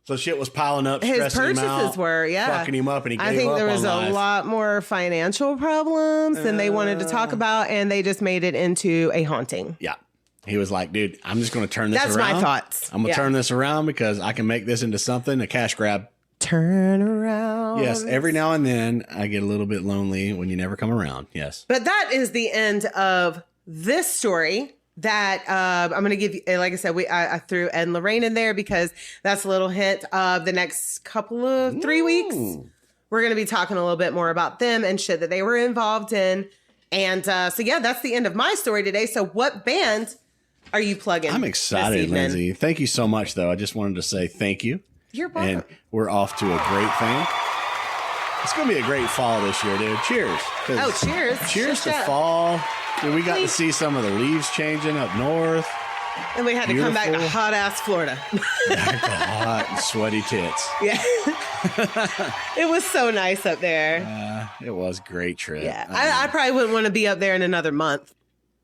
so shit was piling up. His purchases him out, were, fucking him up, and he gave up on life. I think there was a lot more financial problems than they wanted to talk about, and they just made it into a haunting. Yeah. He was like, dude, I'm just going to turn this That's around. my thoughts. I'm going to turn this around because I can make this into something, a cash grab. Turn around. Yes, every now and then I get a little bit lonely when you never come around. Yes. But that is the end of this story that I'm going to give you. Like I said, I threw Ed and Lorraine in there because that's a little hint of the next couple of 3 weeks. We're going to be talking a little bit more about them and shit that they were involved in. And so, yeah, that's the end of my story today. So what band are you plugging? I'm excited, Lindsay. Thank you so much, though. I just wanted to say thank you. You're welcome. And we're off to a great thing. It's going to be a great fall this year, dude. Cheers. Oh, cheers. Cheers to fall. Dude, we got to see some of the leaves changing up north. And we had to come back to hot-ass Florida. Back to hot and sweaty tits. Yeah. It was so nice up there. It was a great trip. Yeah. I probably wouldn't want to be up there in another month.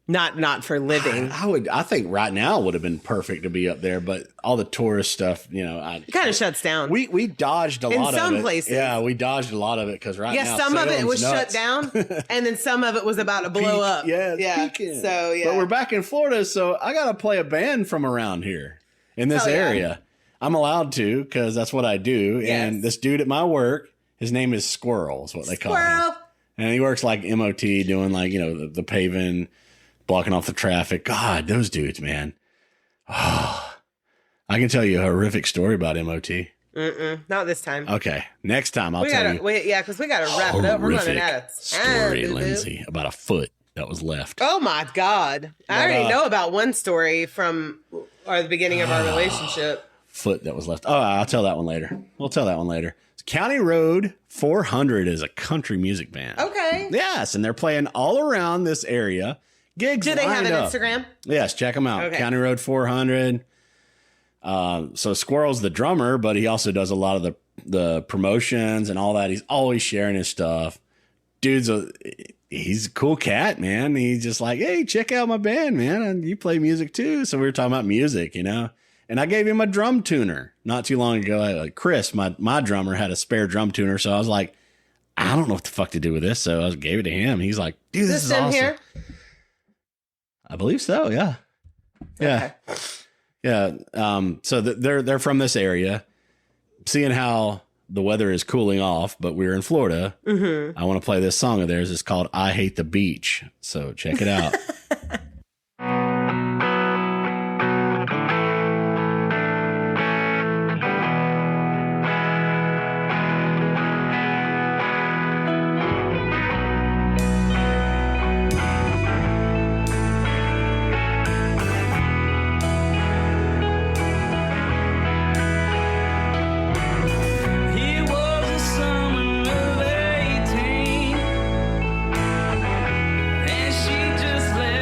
Not for living. I think right now would have been perfect to be up there, but all the tourist stuff, you know, it kind of shuts down. We dodged a lot of it. In some places. Yeah, we dodged a lot of it because now some of it was nuts. shut down, and then some of it was about to blow up. Yeah. Peaking. So yeah. But we're back in Florida, so I got to play a band from around here in this area. I'm allowed to because that's what I do. Yes. And this dude at my work, his name is Squirrel, is what they call him. And he works like MOT, doing like, you know, the paving, blocking off the traffic. God, those dudes, man. Oh, I can tell you a horrific story about MOT. Not this time. Okay, next time I'll tell you. Because we got to wrap it up. We're running out of time. Story, Lindsay, about a foot that was left. Oh my God! I already know about one story from the beginning of our relationship. Foot that was left. Oh, I'll tell that one later. We'll tell that one later. County Road 400 is a country music band. Okay. Yes, and they're playing all around this area. Gigs. Do they have an up. Instagram? Yes, check them out. Okay. County Road 400. So Squirrel's the drummer, but he also does a lot of the promotions and all that. He's always sharing his stuff. He's a cool cat, man. He's just like, hey, check out my band, man. And you play music too. So we were talking about music, you know. And I gave him a drum tuner not too long ago. Chris, my drummer, had a spare drum tuner. So I was like, I don't know what the fuck to do with this. So I gave it to him. He's like, dude, this is awesome. Here? I believe so. Yeah. Yeah. Okay. Yeah. So they're from this area. Seeing how the weather is cooling off, but we're in Florida. Mm-hmm. I want to play this song of theirs. It's called I Hate the Beach. So check it out. She just left.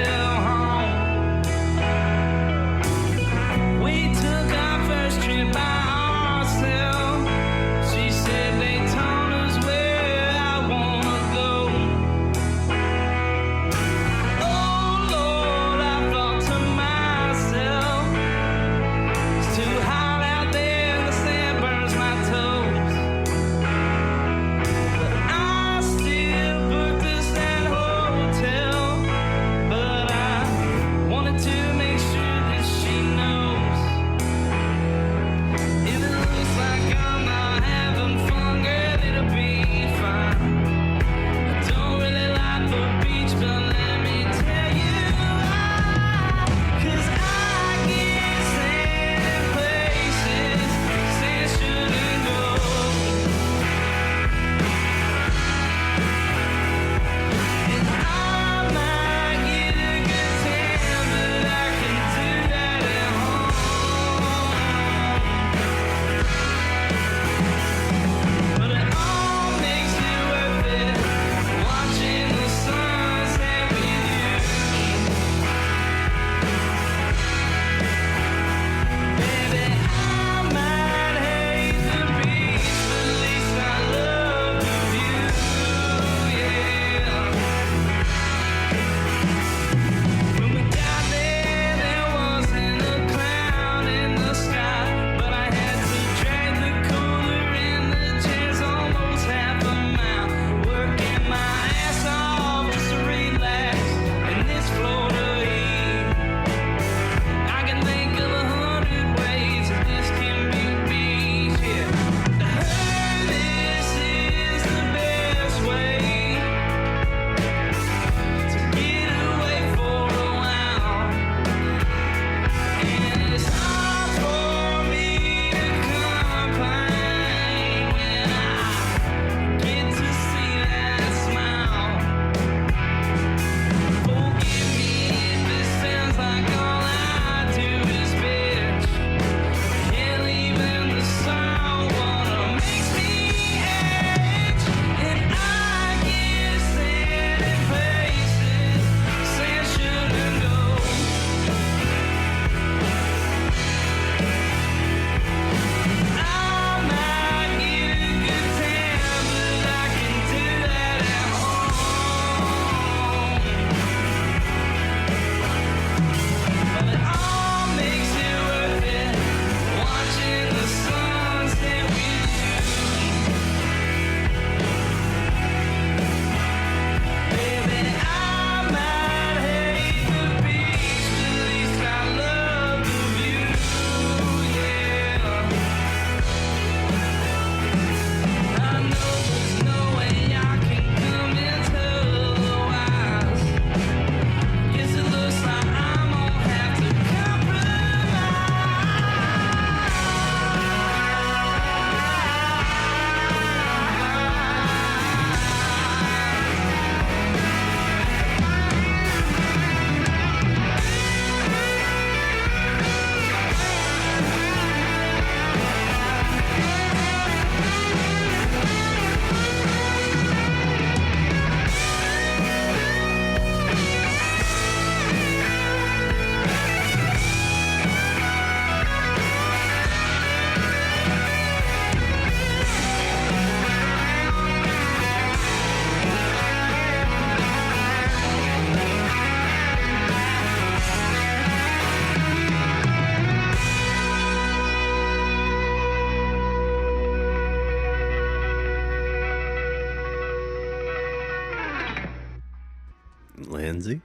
Lindsay.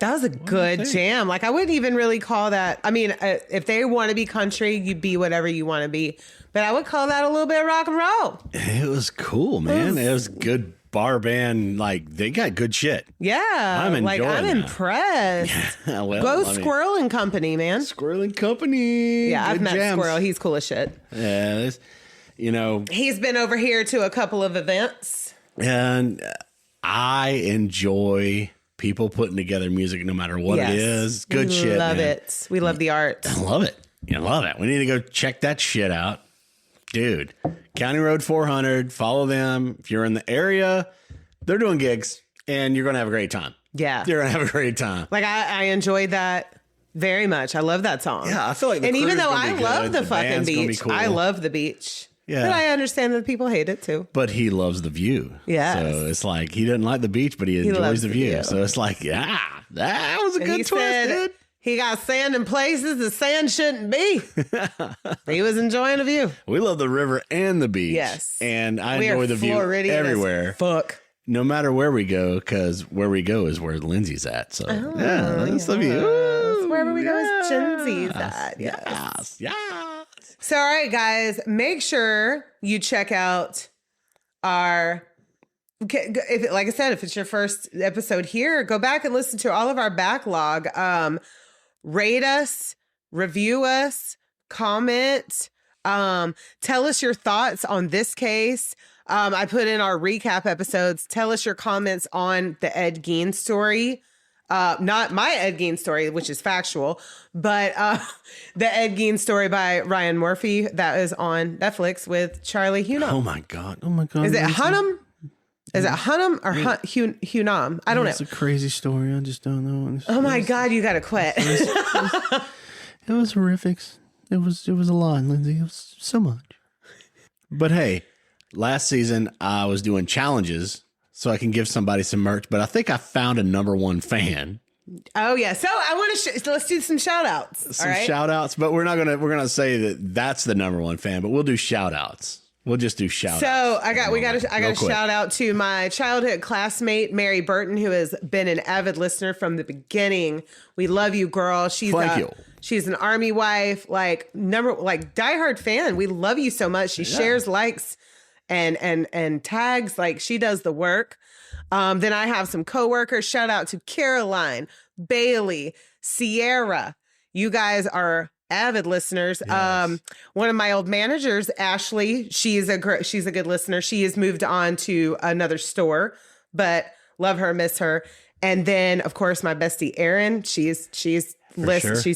That was a good jam. Like, I wouldn't even really call that. I mean, if they want to be country, you be whatever you want to be. But I would call that a little bit of rock and roll. It was cool, man. It was good bar band. Like, they got good shit. Yeah. I'm impressed. Yeah, well, Go Squirrel and Company, man. Squirrel and Company. Yeah, I've met jams. Squirrel. He's cool as shit. Yeah, he's been over here to a couple of events. And I enjoy people putting together music no matter what it is. Good shit. Love it. We love the art. I love it. You love it. We need to go check that shit out. Dude, County Road 400, follow them. If you're in the area, they're doing gigs and you're going to have a great time. Yeah. You're going to have a great time. Like, I enjoyed that very much. I love that song. Yeah, I feel like and even though I love the fucking beach, cool. I love the beach. Yeah. But I understand that people hate it too. But he loves the view. Yeah. So it's like he doesn't like the beach, but he enjoys the view. So it's like, yeah, that was a good twist, dude. He got sand in places the sand shouldn't be. He was enjoying the view. We love the river and the beach. Yes. And I enjoy the view everywhere. Fuck. No matter where we go, because where we go is where Lindsay's at. So that's the view. Wherever we go is Lindsay's at. Yes. So, all right, guys, make sure you check out our, like I said, if it's your first episode here, go back and listen to all of our backlog. Rate us, review us, comment, tell us your thoughts on this case. I put in our recap episodes. Tell us your comments on the Ed Gein story. Not my Ed Gein story, which is factual, but the Ed Gein story by Ryan Murphy that is on Netflix with Charlie Hunnam. Oh my god! Is it Hunnam? Is it Hunnam or Hunnam? I don't know. It's a crazy story. I just don't know. Oh my god! You gotta quit. It was horrific. It was a lot, Lindsay. It was so much. But hey, last season I was doing challenges so I can give somebody some merch, but I think I found a #1 fan. Oh yeah. So I want to, so let's do some shout outs. Shout outs, but we're going to say that that's the #1 fan, but we'll do shout outs. We'll just do shout outs. So I got a shout out to my childhood classmate, Mary Burton, who has been an avid listener from the beginning. We love you, girl. She's an Army wife, like diehard fan. We love you so much. She shares, likes, and tags. Like, she does the work. Then I have some coworkers. Shout out to Caroline, Bailey, Sierra. You guys are avid listeners. Yes. One of my old managers, Ashley, she's a good listener. She has moved on to another store, but love her, miss her. And then, of course, my bestie Erin. She's she's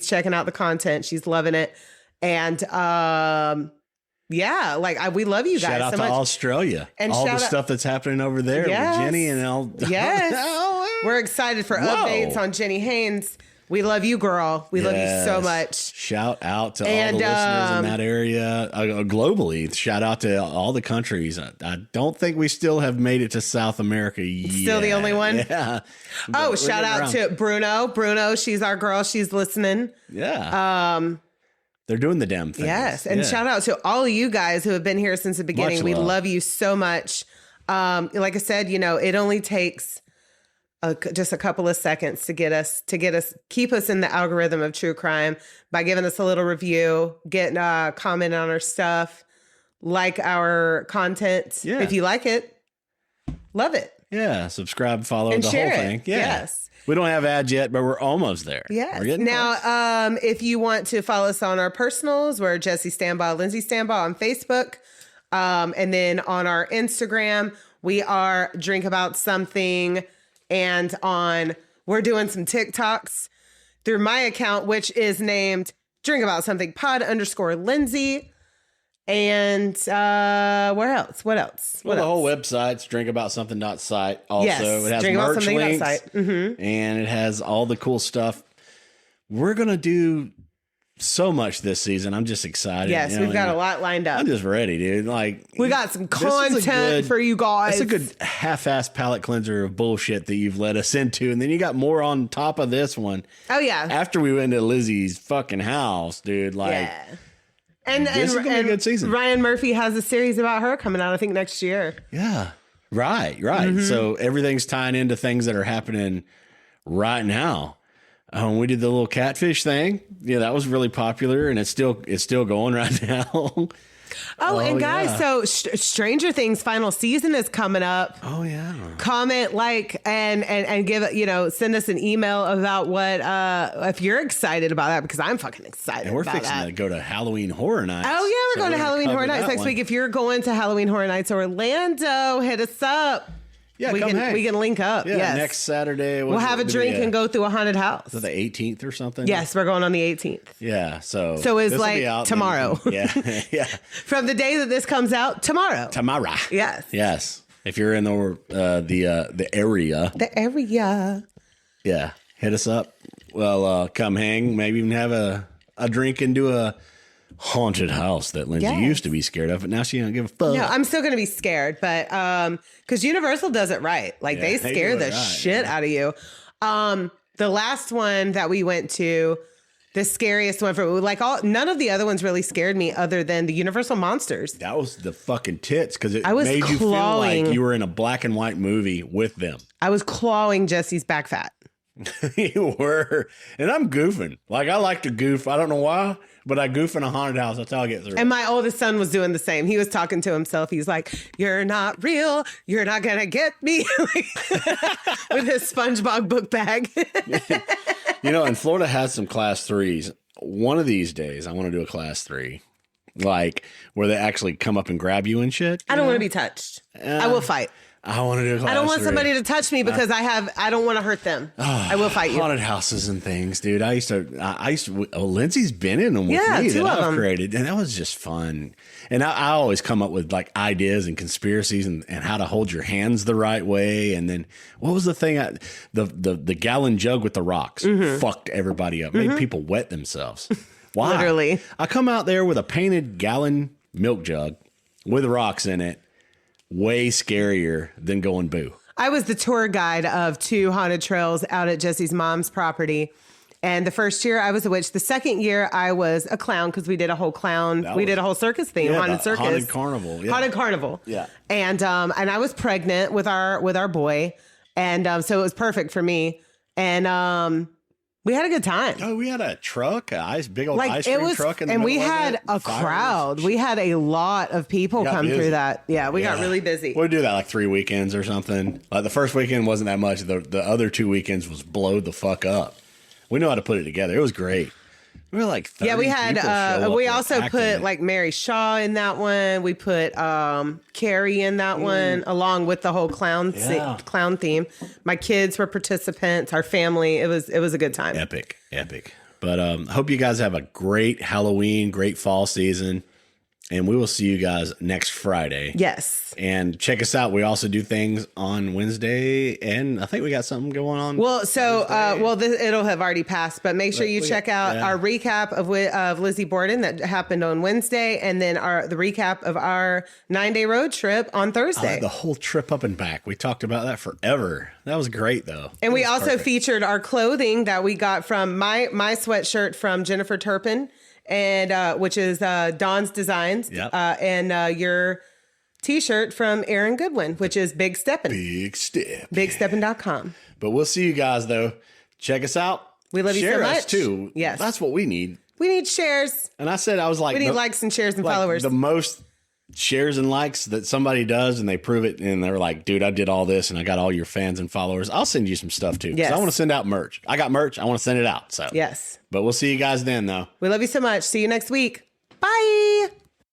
checking out the content. She's loving it. And yeah, we love you guys. Shout out so to much. Australia. And all the stuff that's happening over there with Jenny and all. Yes. We're excited for updates on Jenny Haynes. We love you, girl. We love you so much. Shout out to all the listeners in that area. Globally, shout out to all the countries. I don't think we still have made it to South America yet. Still the only one? Yeah. Oh, shout out to Bruno. Bruno, she's our girl. She's listening. Yeah. They're doing the damn thing. Yes. And shout out to all of you guys who have been here since the beginning. We love you so much. Like I said, it only takes just a couple of seconds to keep us in the algorithm of true crime by giving us a little review, getting a comment on our stuff, like our content. Yeah. If you like it, love it. Yeah. Subscribe, follow, and the whole thing. Yeah. Yes. We don't have ads yet, but we're almost there. Yes. Now, if you want to follow us on our personals, we're Jesse Standby, Lindsay Standby on Facebook. And then on our Instagram, we are Drink About Something. And we're doing some TikToks through my account, which is named Drink About Something pod_Lindsay. And where else? What else? The whole website's drinkaboutSomething.site. Also, yes, it has merch links, and it has all the cool stuff. We're gonna do so much this season. I'm just excited. Yes, we've got a lot lined up. I'm just ready, dude. We got some content for you guys. It's a good half-assed palate cleanser of bullshit that you've led us into, and then you got more on top of this one. Oh yeah. After we went to Lizzie's fucking house, dude. Yeah. And this is gonna be a good season. Ryan Murphy has a series about her coming out, I think, next year. Yeah. Right. Mm-hmm. So everything's tying into things that are happening right now. We did the little catfish thing. Yeah, that was really popular, and it's still going right now. And guys, so Stranger Things final season is coming up. Oh yeah. Comment, like, and give send us an email about what if you're excited about that, because I'm fucking excited. And we're about fixing that. to go to Halloween Horror Nights. Oh yeah, we're going to Halloween Horror Nights next week. If you're going to Halloween Horror Nights Orlando, hit us up. Yeah, we can link up. Yeah, yes. next Saturday we'll have a drink and go through a haunted house. Is it the 18th or something? Yes, we're going on the 18th. Yeah, so it's like tomorrow. Yeah, yeah. From the day that this comes out, tomorrow. Yes. If you're in the area, yeah, hit us up. Well, come hang. Maybe even have a drink and do a haunted house that Lindsay used to be scared of, but now she don't give a fuck. No, I'm still going to be scared, but because Universal does it right. Like they scare the shit out of you. The last one that we went to, the scariest one none of the other ones really scared me other than the Universal Monsters. That was the fucking tits, because it made you feel like you were in a black and white movie with them. I was clawing Jesse's back fat. You were, and I'm goofing. Like I like to goof. I don't know why, but I goof in a haunted house. That's how I get through. And my oldest son was doing the same. He was talking to himself. He's like, "You're not real. You're not gonna get me," with his SpongeBob book bag. And Florida has some class 3s. One of these days, I want to do a class 3, like where they actually come up and grab you and shit. I don't want to be touched. I will fight. I want to do a class I don't want 3. somebody to touch me because I don't want to hurt them. I will fight you. Haunted houses and things, dude. I used to, Lindsay's been in them with me 2 that of I've them. created. And that was just fun. And I always come up with like ideas and conspiracies and how to hold your hands the right way. And then what was the thing? The gallon jug with the rocks fucked everybody up, made people wet themselves. Why? Literally. I come out there with a painted gallon milk jug with rocks in it. Way scarier than going boo. I was the tour guide of 2 haunted trails out at Jesse's mom's property. And the first year I was a witch. The second year I was a clown, because we did a whole circus theme, haunted circus. Haunted carnival. Yeah. Haunted carnival. Yeah. And I was pregnant with our boy. And so it was perfect for me. And we had a good time. Oh, we had a truck, big old ice cream truck. And we had a crowd. We had a lot of people come through that. Yeah, we got really busy. We'll do that like 3 weekends or something. Like the first weekend wasn't that much. The other 2 weekends was blow the fuck up. We know how to put it together. It was great. We were like 30 we had we also put like Mary Shaw in that one. We put Carrie in that one, along with the whole clown theme. My kids were participants, our family. It was a good time. Epic. But hope you guys have a great Halloween, great fall season. And we will see you guys next Friday. Yes. And check us out. We also do things on Wednesday. And I think we got something going on. Well, so, it'll have already passed. But make sure you check out our recap of Lizzie Borden that happened on Wednesday. And then the recap of our 9-day road trip on Thursday. The whole trip up and back. We talked about that forever. That was great, though. And we also featured our clothing that we got from my sweatshirt from Jennifer Turpin. And which is Dawn's Designs, and your T-shirt from Aaron Goodwin, which is Big Steppin'. BigSteppin.com. But we'll see you guys, though. Check us out. We love you so much. Share us, too. Yes. That's what we need. We need shares. And I said, I was like... We need likes and shares and followers. The most shares and likes that somebody does, and they prove it, and they're like, dude, I did all this, and I got all your fans and followers. I'll send you some stuff, too. Yes. I want to send out merch. I got merch. I want to send it out. So yes. But we'll see you guys then, though. We love you so much. See you next week. Bye.